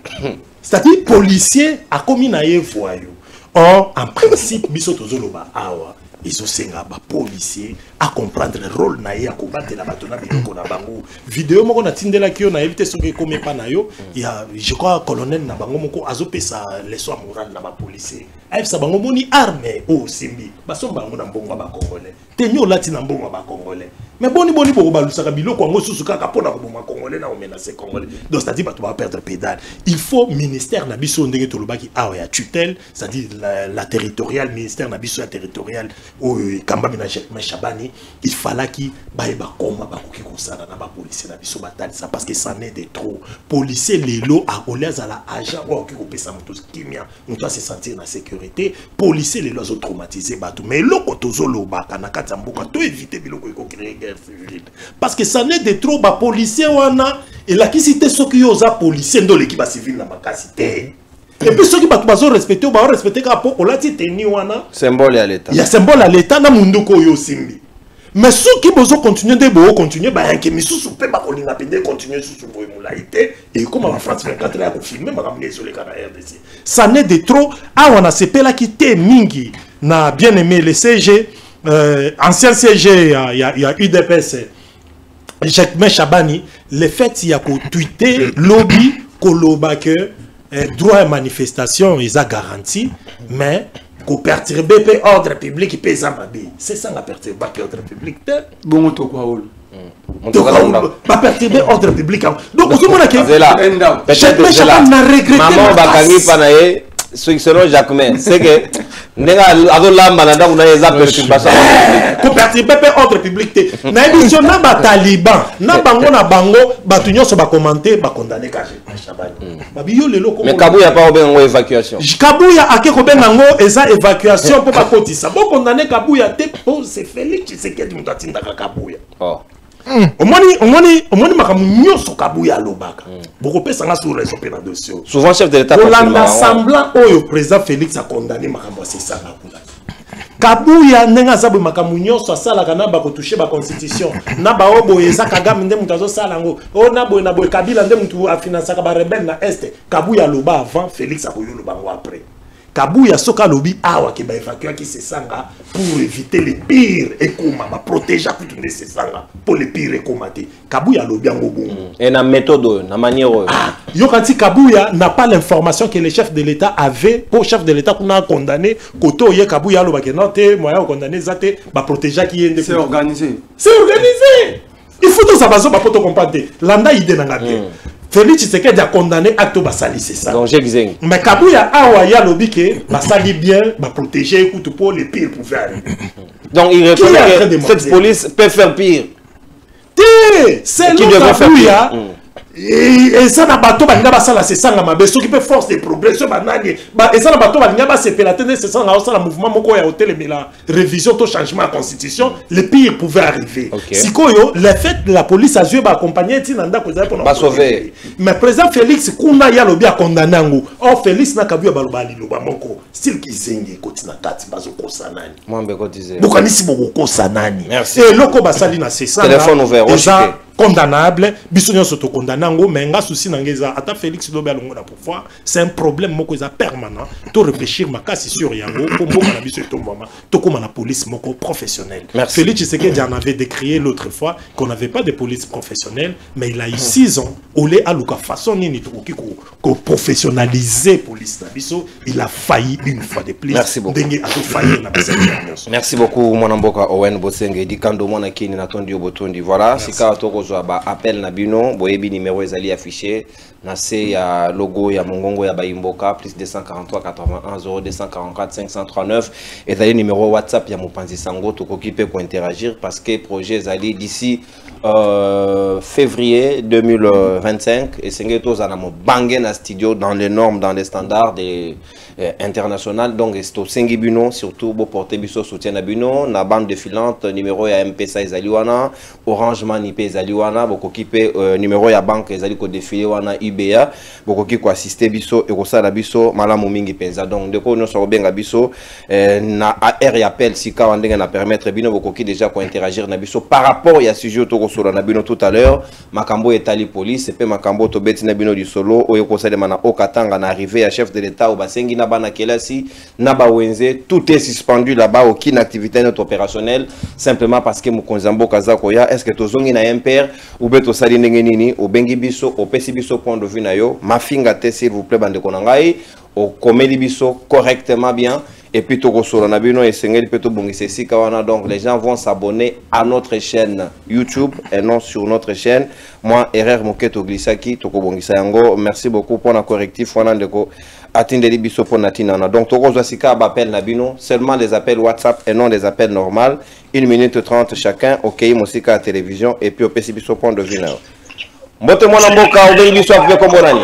c'est-à-dire policier a commis na ye voyou. Or en principe biso tozoloba awa izosenga ba policier à comprendre le rôle na ya combattre la batona biloko na bango vidéo moko na tindela kio na éviter soki comme pa na yo il y a je crois colonel na bango moko azopesa leçon morale na ba policier ayeb sa bango moni armée o simbi basomba bango na mbongo ba congolais tenyo lati na mbongo ba congolais mais boni boko balusaka biloko ngo susu kaka pona ko boma congolais na o menacer congolais donc c'est-à-dire ba to ba perdre pédale il faut ministère na biso ndenge to lobaki awa ya tutelle c'est-à-dire la territoriale ministère na biso ya territorial o kamba bina Chabani il fallait qu'il baïba comme bakoki kosala na ba policier na biso batali ça parce que ça n'est de trop policier lelo a olez à la agent ou qui kopesa moto kimia on doit se sentir na sécurité policier lelo zo traumatiser bato mais loko tozolo baka na kati mboka to éviter biloko ko créer guerre civile. Parce que ça n'est de trop, bah, policier, wana, et la qui cité ceux qui osent policier, dans l'équipe civile, na makasité. Et puis ceux qui va respecter, bah, respecter quand on l'a dit, symbole à l'État. Il y a symbole à l'État, na mundu ko yo simbi. Mais ceux qui besoin continuer de continuer, bah, un qui me sous peut pas continuer sous moulaïté. Et comme en France 24 heures, filmer, ma ramener sur les canards RDC. Ça n'est de trop. Ah, on a ces là qui t'es mingi, n'a bien aimé le CG, ancien CG, il y a UDPS, Jacques Chabani, le fait il y a qu'au tweeter, lobby, koloba que droit à manifestation, ils ont garanti, mais qu'on perturbe l'ordre public, il pèse en babé. C'est ça, on a perturbé l'ordre public. Bon, tu quoi, pas perturber l'ordre public. Donc, vous avez dit que Jacques Chabani n'a regretté maman Bakani Panaye, selon Jacques c'est que nenga adola manada una eza perturbation ko perturber ordre public te na émission na ba taliban na bango batu nyonso ba commenter ba condamner Chabani babiyo lelo ko mais Kabuya pas obenga ngo évacuation Kabuya ake ko benga ngo eza évacuation pour ba kotisa bon condamner Kabuya te pour c'est Félix Tshisekedi mutatinda Kabuya oh omoni makamu nyonso Kabuya alobaka beaucoup pesa nga sur les opérations dossier souvent chef de l'État pour l'ensemble oyo président Félix a condamné makambo c'est ça Kabuya nenga zabu makamu nyonso asalaka na ba ko toucher ba constitution na ba obo eza Kagame nde mutu azosala ngo o na boy Kabila nde mutu afinansaka ba rebelle na est Kabuya loba avant Félix akoyoloba ngo après Kabuya soka lobi awa ke ba évacuer qui se sanga pour éviter les pires et comment ba protéger tout de se sanga pour les pires et comment Kabuya lobi ngo bon et na méthode na manière yo kanti Kabuya n'a pas l'information que le chef de l'État avait pour chef de l'État qu'on a condamné koto ye Kabuya loba ke non te moyen condamné zate ba protéger qui est c'est organisé il faut tout ça bazo ba poto comprendre landa idée na ngate Félix Tshisekedi a condamné acte basali c'est ça. Donc j'ai dit. Mais Kabuya awa ya lobi ke basali bien, ba protéger écoute pour les pires pouvoir arriver. Donc il reconnaît que cette police peut faire pire. C'est le Kabuya. Et ça n'a pas tout balinga basala c'est ça ngama beso qui peut force des progressions banani ba et ça n'a pas tout balinga ba c'est pelater c'est ça ngao ça la mouvement moko ya hôtel mais la révision to changement à constitution le pire pouvait arriver sikoyo le fait de la police a joué ba accompagner tinanda ko za pour sauver mais président Félix kuna ya lobi a condamné ngo or Félix na Kabuya balobali loba moko style kizengi kotina kati bazo kosa nani mwambe ko disait bokanisi boko kosa nani merci et loko basali na c'est ça téléphone ouvert condamnable bisonyo soto condamnango mais nga souci nangeza ata Félix lobe alongo na pouvoir c'est un problème moko eza permanent to réfléchir makasi sur yango ko mboka na biso to mama to koma na police moko professionnelle. Félix Tshisekedi en avait décrié l'autre fois qu'on n'avait pas de police professionnelle mais il a eu 6 ans au lait aluka façon nini to ko professionnaliser police na biso il a failli une fois de plus. Merci beaucoup. Merci beaucoup mon mboka Owen Bosenge dikando mona kini na tondi obotondi voilà sika toko ba appel na bino boyebi numéro ezali affiché na se ya logo ya mongongo ya Bayimboka plus 243 81 0244 539 ezali numéro WhatsApp ya mopanzi sango tokoki pe ko interagir parce que projet ezali d'ici février 2025 et senge toza na mo bangé na studio dans les normes dans les standards des international donc esto sengi bino surtout bo porter biso soutien na bino na bande défilante numéro ya M-Pesa ezali wana Orange Money pe ezali wana bokoki pe numéro ya banque ezali ko défiler wana UBA bokoki ko assister biso e ko sala biso malamu mingi penza donc ndeko no so benga biso na AR ya appel sika wandenge na permettre bino bokoki déjà ko interagir na biso par rapport ya sujet to ko solo na bino tout à l'heure makambo etali police pe makambo to beti na bino du solo oyo ko salema na Okatanga na arrivée à chef de l'État au basengi na bana kelasi na ba wenze tout est suspendu là-bas aucune activité not opérationnelle simplement parce que mukonzambo kazako ya est-ce que tozongi na MPR ou beto sali ndenge nini o bengi biso o pesi biso point de vue na yo mafinga te s'il vous plaît bande konangai o komeli biso correctement bien et puis toko solo na bino et sengeli peto bongise sika wana donc les gens vont s'abonner à notre chaîne YouTube et non sur notre chaîne moi erreur moketo glisaki toko bongisa yango merci beaucoup pour la correctif wana ndeko atindeli biso pour natinana donc toko zwa ba appel na bino seulement des appels WhatsApp et non des appels normaux 1 minute 30 chacun OK mosika à télévision et puis au pesi biso point de vue na mbote mwana mboka obengi biso ape kombonani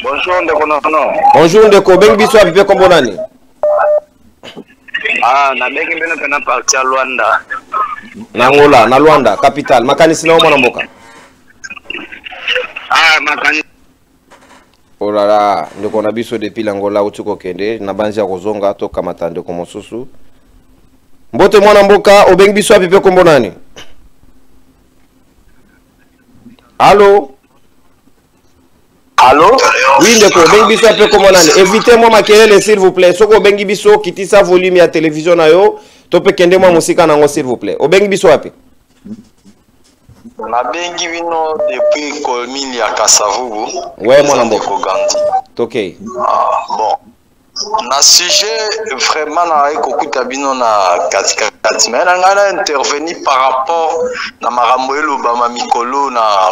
bonjour ndeko nono bonjour ndeko bengi biso ape kombonani na bengi mbeno pena parti ya Luanda Na Angola, na Luanda, capitale. Makanisi na mwana mboka. Ah, makanisi. Oh là là, ndeko na biso depuis l'Angola utuko kende na banzi ya kozonga to kamata ndeko mosusu. Mbote mwana mboka obengi biso apipe kombo nani? Allô? Allô? Oui, ndeko obengi biso apipe kombo nani? Évitez-moi makelele s'il vous plaît. Soko obengi biso kitisa volume ya télévision na yo, to pe kende mwa musika nango s'il vous plaît. Obengi biso api? Nabengi bino depuis commune ya Kasavubu. Ouais, mwana mboka. Ok. Bon. Na sujet vraiment na ekokuta bino na katikati mais na intervenir par rapport na makambo elobama mikolo na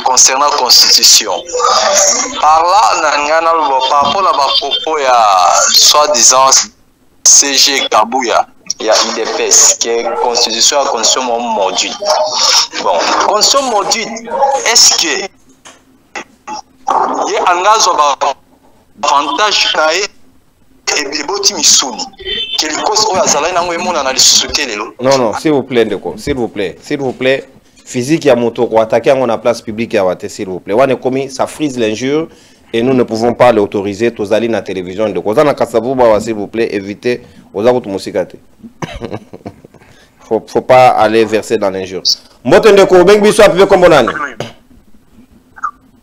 concernant constitution. Par là na ngana par rapport na ba propos ya soi-disant CG Kabuya. Il y a IDPS qui est constitution à constitution module. Bon, constitution module, est-ce que il y a un avantage et boti misuni quelque chose où azala na ngwe mona na lisusuke lelo? Non, non, s'il vous plaît, ndeko, s'il vous plaît, s'il vous plaît. Physique ya moto ko attaquer en la place publique ya wate, s'il vous plaît. Wane komi, ça frise l'injure et nous ne pouvons pas l'autoriser. Tozali na télévision de Kozana Kasavuba, s'il vous plaît, évitez aux autres musikate. Faut pas aller verser dans l'injure. Mbote ndeko bengi biso apipe kombo nani?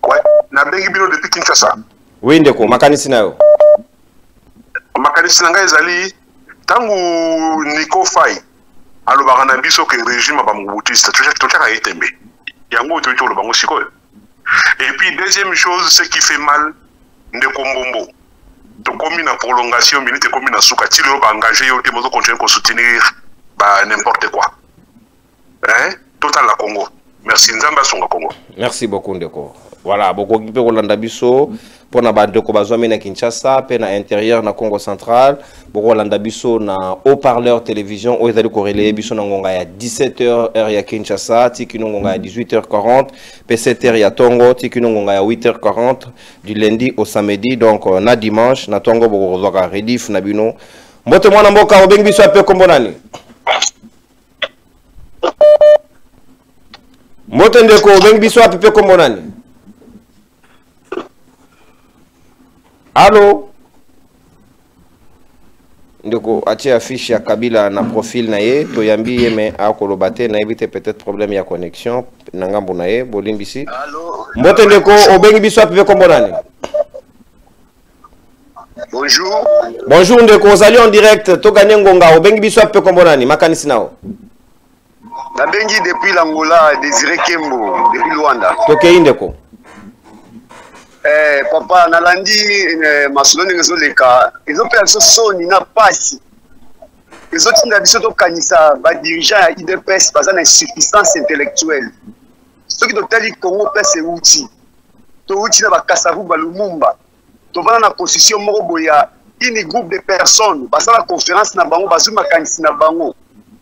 Ouais, na bengi bino depuis Kinshasa. Oui ndeko, makanisi na yo. Makanisi na ngai ezali tangu Nico Fay alobaka na biso ke régime ba mubutiste tochaka etembe. Yango to lo bango sikoyo. Et puis deuxième chose, ce qui fait mal ndeko Mbombo. To komi na prolongation minute komi na suka ti lo ba engagé yo te mozo continuer ko soutenir ba n'importe quoi. Hein? Total la Congo. Merci Nzamba songa Congo. Merci beaucoup ndeko. Voilà, beaucoup qui peut Rolanda Bisso pour na bande ko bazome na Kinshasa, pe na intérieur na Congo central, beaucoup Rolanda Bisso na haut-parleur télévision o ezali ko relayer biso na ngonga ya 17h heure ya Kinshasa, tiki ngonga ya 18h40, pe 7h ya Tongo, tiki ngonga ya 8h40 du lundi au samedi, donc na dimanche na Tongo boko zoka rediff na bino. Mbote mwana mboka obengi biso ape kombo nani? Mbote ndeko obengi biso ape kombo nani? Allô? Ndeko atie affiche ya Kabila na profil na ye to yambi yeme akolobate na éviter peut-être problème ya connexion na ngambo na ye bolimbisi. Allô? Mbote ndeko obengi biso apipe kombo nani? Bonjour. Bonjour ndeko ozali en direct to gagner ngonga obengi biso apipe kombo nani? Makanisi nao. Nabengi depuis l'Angola, Désiré Kembo, depuis Luanda. Tokei ndeko. Papa nalandi masoloni ngezoleka ezopela biso soni na pasi ezotinda biso tokanisa badirigeant ya IDPS baza na insuffisance intellectuelle soki totali Congo pese touti na bakasavu balumumba tovanda na constitution moko boye ya ini groupe de personnes basala conférence na bango bazwi makanisi na bango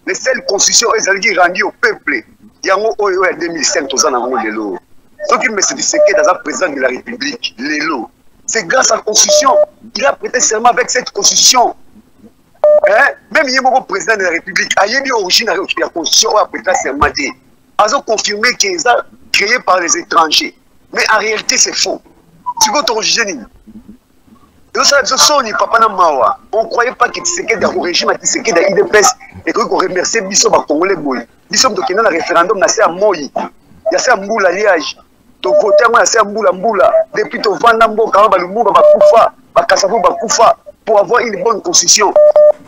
le seule constitution ezalaki rendu au peuple yango oyo ya 2005 toza nango lelo. Ce qui me dit que dans le président de la République, Lélo, c'est grâce à la Constitution. Il a prêté serment avec cette Constitution. Hein? Même il y a un président de la République, il y a une origine de la Constitution, il a prêté serment. Ils ont confirmé qu'ils sont créés par les étrangers. Mais en réalité, c'est faux. Tu veux ton origine. On ne croyait pas que Tshisekedi au régime à Tshisekedi à IDPS et qu'on remerciait Bissot Congolais Boy. Bissot qui a un référendum, c'est à Moïse. Il y a ça Mboula liage. To voter moi c'est Mboula. Depuis to vanda mboka balumba bakufa, bakasavu bakufa pour avoir une bonne constitution.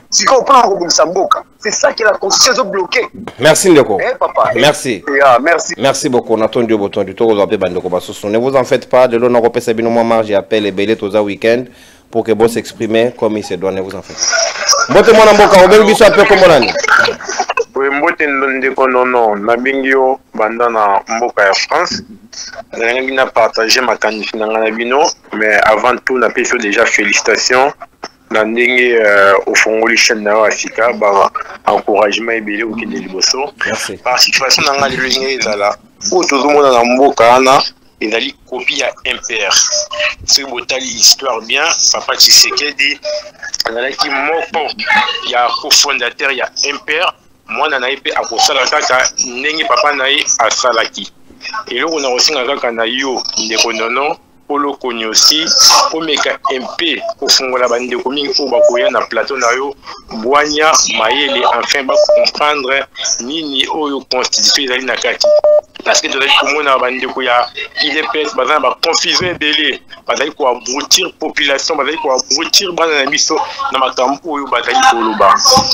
Si on prend un mboka, c'est ça que la constitution est bloquée. Merci Ndeko. Papa. Merci. Merci. Merci beaucoup. On attend du bouton du tour aux appels Bandeko Basoso. Ne vous en faites pas. De l'on européen c'est bien moins marge. J'appelle les belés tous à week-end pour que vous s'exprimer comme il se doit. Ne vous en faites pas. Mbote mwana mboka obeng biso ape comme nani? Oui, mbote ndeko nono na bingio banda na mboka ya France. J'ai partagé ma candidature na bino, mais avant tout na peso déjà félicitations. Na ndenge au fongoli chaîne na Afrika ba encouragement ebele au kende liboso. Merci. Participation na nga lingé ezala. O tozomona na mboka na ezali copie ya MPR. C'est botali histoire bien, papa Tshisekedi azalaki moko ya cofondateur ya MPR. mwana na ye mpe akosala kaka ndenge papa na ye asalaki. Eloko na kosinga kaka na yo ndeko Nono polo koni aussi omeka MP kofungola bandeko mingi oyo bakoya na plateau na yo bwanya mayele enfin ba comprendre nini oyo constitution ezali na kati. Parce que tozali komona bandeko ya IDPS bazali ba confusion délai bazali ko abrutir population bazali ko abrutir bana na biso na makambo oyo bazali koloba.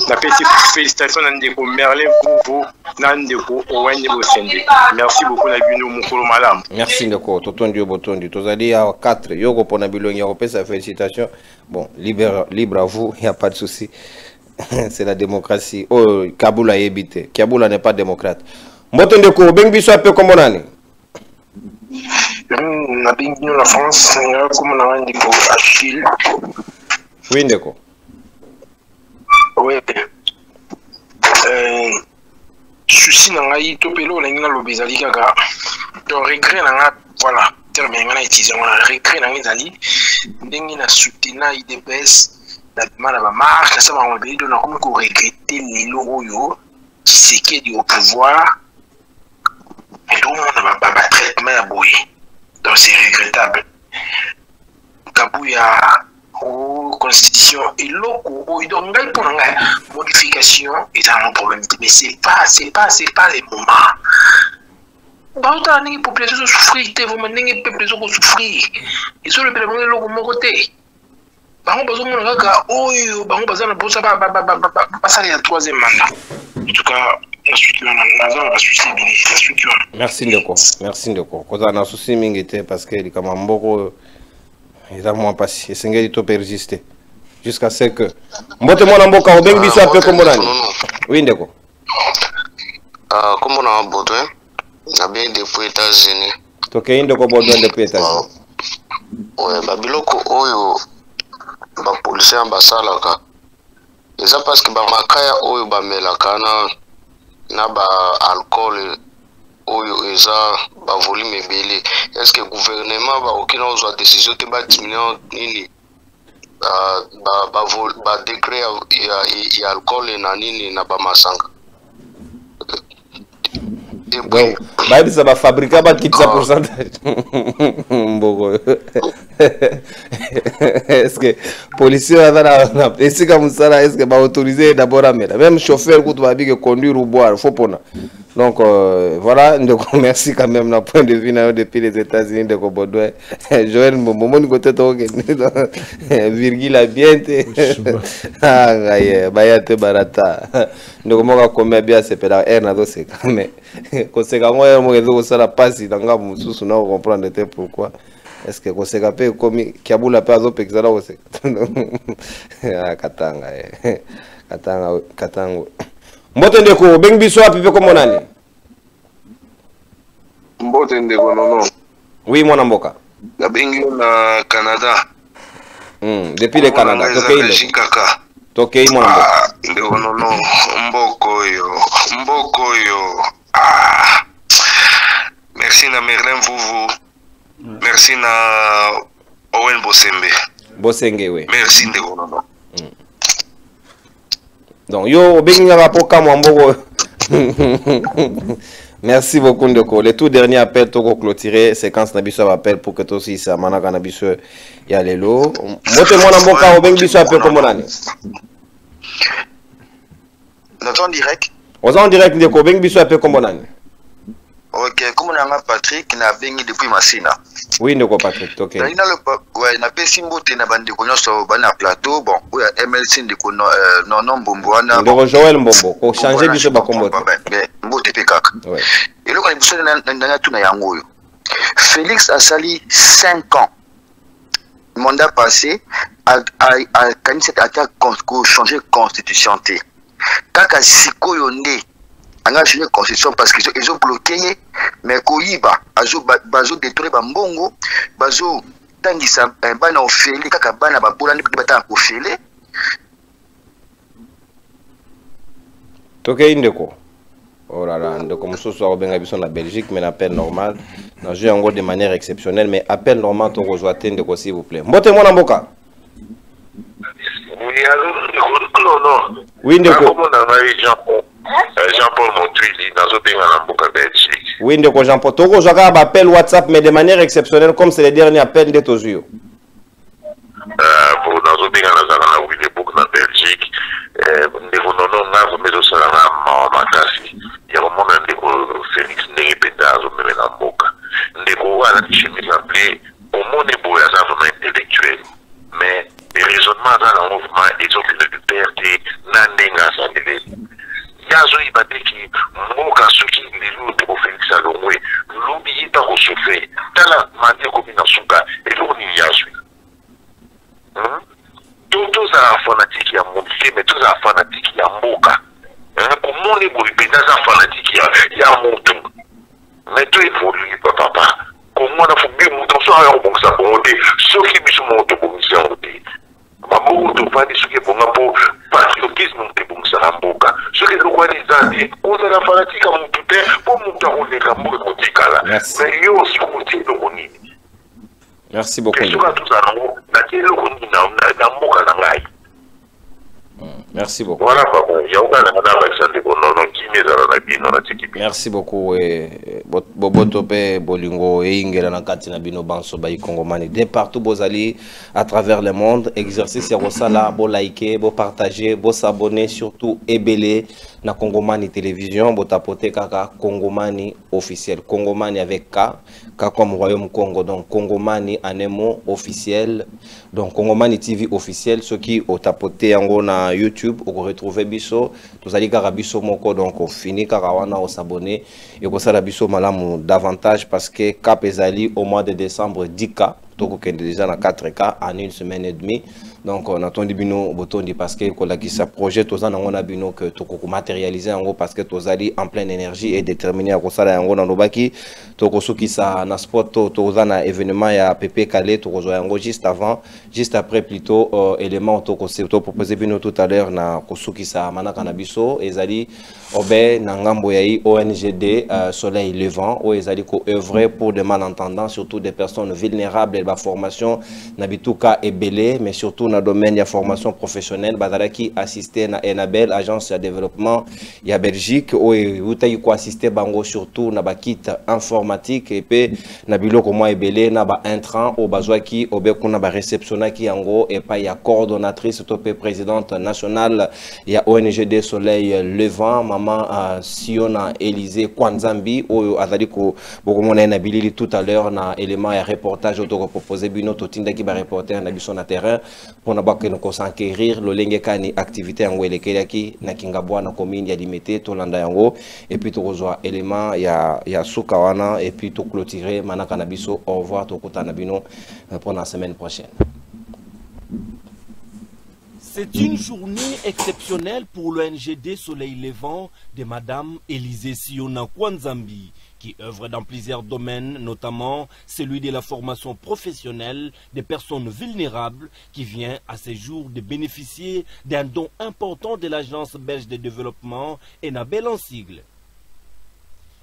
Na pesi félicitations na ndeko Merlin Vuvu na ndeko Owen Bosende. Merci beaucoup na bino mukolo malamu. Merci ndeko totondi obotondi tozali à 4 yoko pona bilongi opesa félicitations. Bon, libre à vous, il n'y a pas de souci. C'est la démocratie. Oh, Kaboul a évité. Kaboul n'est pas démocrate. Mbotondi ko bengi biso ape comme onani. Na bengi la France, comme on a dit pour Achille. Oui ndeko. Oui. Souci na ngai topelo lengi na lobezali kaka. Donc regret na nga voilà. Terme ngana utiliser on regret na ngizali ndenge na soutenir IDPS na demande ba marche na sama on veut donc comme ko regretter lelo oyo Tshisekedi au pouvoir et tout le monde ba traitement ya boye. Donc c'est regrettable. Kabuya ou constitution et loko ou donc ngai pour ngai modification est un problème mais c'est pas les moments. Bah les populations souffrent, les populations souffrent. Et sur le plan de l'autre bah on besoin de gars oh bah on besoin de passer le troisième mandat. En tout cas la suite merci ndeko koza na souci mingi te parce que li kama mboko eza moins passé esengeli to persister jusqu'à ce que mbote mwana mboka obengi biso ape kombo nani oui ndeko kombo na Baudouin na bien depuis États-Unis tokei ndeko Baudouin depuis États-Unis ouais ba biloko oyo ba policier basalaka eza parce que ba makaya oyo ba melaka na ba alcool oyo eza ba volume ebele. Est-ce que gouvernement ba okina ozwa décision te ba diminuer nini ba décret ya alcool na nini na ba masanga donc bayebi ça ba fabriquer ba kitsa pourcentage mboko est-ce que policier na esika musala est-ce que ba autoriser d'abord à mettre même chauffeur ko ba bige conduire ou boire faut pona donc voilà donc merci quand même na point de vue na depuis les États-Unis de Baudouin Joël Momo ni côté to virgule à bien te ah gaye bayate barata ndoko moka komia bien c'est pela air na dose mais koseka ngoya mo kezo sala pasi nanga mususu na comprendre te pourquoi est-ce que koseka pe komi kiabula pe azo pekisa la koseka katanga katanga mbote ndeko bengi biso apipe comme nani mbote ndeko nono oui mwana mboka na bengi na Canada depuis le Canada tokei mwana mboka ndeko nono mboko yo merci na Merlin Vuvu merci na Owen Bosenge oui merci ndeko nono donc yo bengi rapoka mwamboko merci beaucoup ndeko le tout dernier appel toko clôturer séquence na biso appel pour que toi aussi ça manaka na biso ya lelo mote mwana mboka obengi biso appel comme nani en direct ndeko obengi biso appel comme nani ok comme on Patrick na bengi depuis Masina oui ndeko Patrick ok na ouais na pesi mbote na bandeko nyonso bana plateau bon ou ya MLC ndeko non mbombo wana ndeko Joël Mbombo ko changer biso ba kombo mbote pe kaka ouais et le quand biso na tuna yango oyo Félix a sali 5 ans mandat passé a kanisa attaque ko changer constitution té kaka sikoyo nde anga changer constitution parce que ils ont bloqué mais koyiba bazo détruire ba mbongo bazo tangisa bana ofeli kaka bana babola ndi bata ofeli tokei ndeko oh là là ndeko mususu abenga biso na Belgique mais appel normal na jeu en gros de manière exceptionnelle mais appel normal to rejoindre ndeko s'il vous plaît mbote mwana mboka oui allô non oui ndeko Jean-Paul Montouili, dans un pays en Mboka Belgique. Oui, ndeko Jean-Paul. Toko Joaka appel WhatsApp, mais de manière exceptionnelle, comme c'est les derniers appels de Tozio. Pour dans un pays en Williambourg, en Belgique, ndeko nono na vomezo salanga makasi. Il y a un moment ndeko Félix Nérépéda, même en Mboka. Ndeko a la chemise appelée au monde boya, ça vraiment intellectuel. Mais les raisonnements dans le mouvement, ils ont une liberté, n'andenga sandele. Yazo ibadeki, mboka suki lilu de Félix Alongwe, l'obi yita rechauffe, tala mante komina suka, et l'oni yasui. Tous à fanatique ya mondié, mais tous à fanatique ya mboka. Comment les bouripédas à fanatique ya montou. Mais tout évolue, papa. Comment on a fait bien monter sur un bon ça pour monter, ceux qui bisou montent pour mission monter. Maman, on va dire ce qui est bon pour patriotisme pour ça mboka. Ce qui est le quoi des années, on a la fanatique à mon putain pour monter on est comme pour là. Mais yo aussi côté de Roni. Merci beaucoup. Merci beaucoup. Voilà, merci beaucoup. Bobotope Bolingo et Ingela Nakati Nabino Banso Bayi Kongomani. De partout, bozali à travers le monde. Exercice Rosala, bo liker, bo partager, bo s'abonner, surtout ebele na Kongomani Télévision, bo tapoter kaka Kongomani officiel. Kongomani avec K comme Royaume Congo. Donc Kongomani en un mot officiel. Donc Kongomani TV officiel. Ceux qui ont tapoté en na YouTube, vous retrouvez biso. Tous allez kaka biso moko donc on finit kaka wana on s'abonner et ko sala biso malamu davantage parce que Cap ezali au mois de décembre 10K. Donc on est déjà dans 4K en une semaine et demie. Donc on attend bino botondi parce que sa projet tozana on a bino que to ko matérialiser en gros parce que tozali en pleine énergie et déterminé à kosala yango na lobaki to ko soki sa na sport tozana événement ya PP Calais to ko yango juste avant juste après plutôt élément to ko proposer bino tout à l'heure na ko soki sa manaka na biso ezali obe na ngambo ya ONGD Soleil Levant ou ezali ko œuvrer pour des malentendants surtout des personnes vulnérables et la formation na bituka ebele mais surtout dans le domaine de la formation professionnelle, qui assisté à Enabel, agence de développement de Belgique, où il a assisté surtout à la kit informatique et puis na biloko moi ebele na ba intrant au besoin qui au bekuna ba réceptionnaire qui en gros et pas il y a coordonnatrice topé présidente nationale il y a ONGD Soleil Levant maman Siona Élysée Kwanzambi où azali ko bokomona na bilili tout à l'heure na élément et reportage auto proposé bino totinda qui ba reporter na biso na terrain pour na bakeno ko s'enquérir lo lenge kani activité en welekeli ki na kingabwa na commune ya limité to landa yango et puis to rejoindre élément ya sukawana et puis to clôturer manaka na biso au revoir to kutana bino pour la semaine prochaine. C'est une journée exceptionnelle pour l'ONGD Soleil Levant de Madame Élysée Siona Kwanzambi, qui œuvre dans plusieurs domaines, notamment celui de la formation professionnelle des personnes vulnérables, qui vient à ce jour de bénéficier d'un don important de l'Agence belge de développement Enabel en sigle.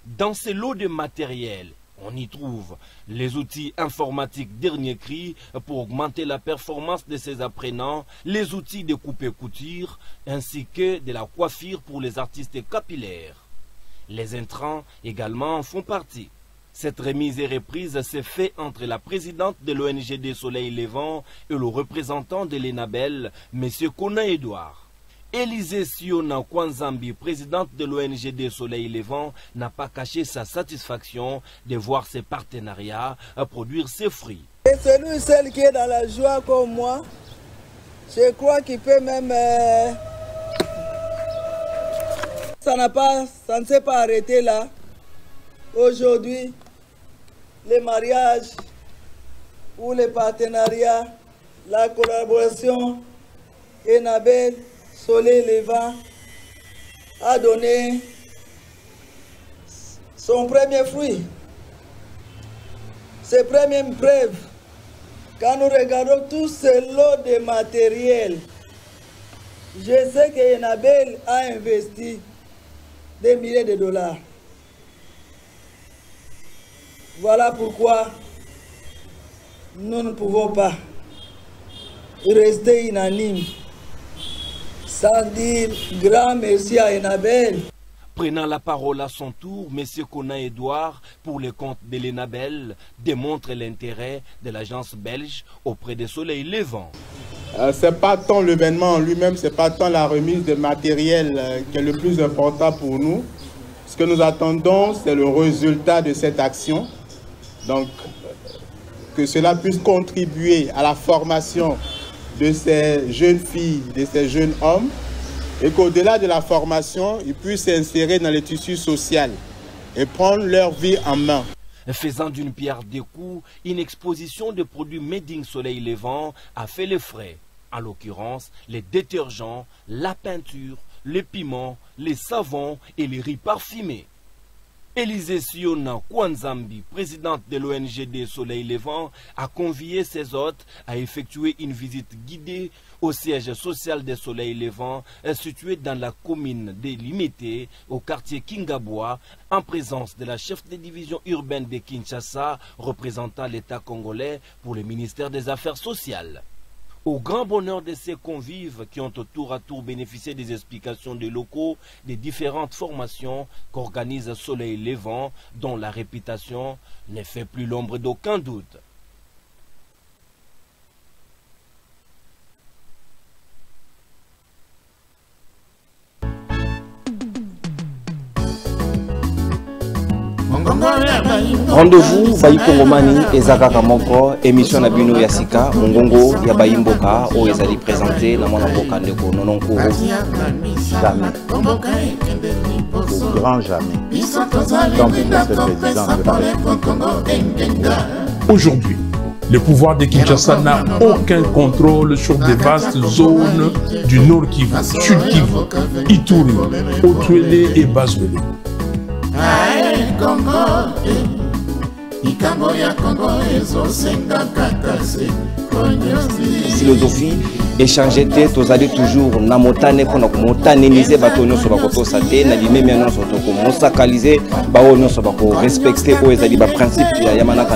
Dans ce lot de matériel, on y trouve les outils informatiques dernier cri pour augmenter la performance de ses apprenants, les outils de coupe-couture, ainsi que de la coiffure pour les artistes capillaires. Les intrants également en font partie. Cette remise et reprise s'est faite entre la présidente de l'ONGD Soleil Levant et le représentant de l'Enabel, M. Kona Edouard. Élysée Siona Kwanzambi, présidente de l'ONGD Soleil Levant, n'a pas caché sa satisfaction de voir ses partenariats produire ses fruits. Et celui ou celle qui est dans la joie comme moi, je crois qu'il peut même... Ça ne s'est pas arrêté là. Aujourd'hui, les mariages ou les partenariats, la collaboration, Enabel, Soleil Levant a donné son premier fruit, ses premières preuves. Quand nous regardons tout ce lot de matériel, je sais que Enabel a investi des milliers de dollars. Voilà pourquoi nous ne pouvons pas rester inanimes sans dire grand merci à Enabel. Prenant la parole à son tour, M. Kona Edouard, pour le compte de l'ENABEL, démontre l'intérêt de l'agence belge auprès des soleils levants. Ce n'est pas tant l'événement en lui-même, ce n'est pas tant la remise de matériel qui est le plus important pour nous. Ce que nous attendons, c'est le résultat de cette action. Donc, que cela puisse contribuer à la formation de ces jeunes filles, de ces jeunes hommes, et qu'au-delà de la formation, ils puissent s'insérer dans le tissu social et prendre leur vie en main. Faisant d'une pierre deux coups, une exposition de produits Made in Soleil Levant a fait les frais. En l'occurrence, les détergents, la peinture, les piments, les savons et les riz parfumés. Élisée Siona Kwanzambi, présidente de l'ONG des Soleil Levant, a convié ses hôtes à effectuer une visite guidée au siège social des Soleil Levant, situé dans la commune de Limité, au quartier Kingabois, en présence de la chef de division urbaine de Kinshasa, représentant l'État congolais pour le ministère des Affaires sociales. Au grand bonheur de ces convives qui ont tour à tour bénéficié des explications des locaux des différentes formations qu'organise Soleil Levant, dont la réputation ne fait plus l'ombre d'aucun doute. Rendez-vous Bayi Kongomani ezaka moko émission na bino ya sika mongongo ya Bayi Mboka o ezali présenté na mwana mboka ndeko nononkuru jamais au grand jamais comme vice-président de la République. Aujourd'hui, le pouvoir de Kinshasa n'a aucun contrôle sur des vastes zones du Nord Kivu, Sud Kivu, Ituri, Otuele et Bazwele. Philosophie échanger te tozali toujours na motane pona ko motaneniser bato nyonso bakoto sate na limemi nyonso to ko mosakaliser bawo nyonso bako respecter o ezali ba principe ya yamanaka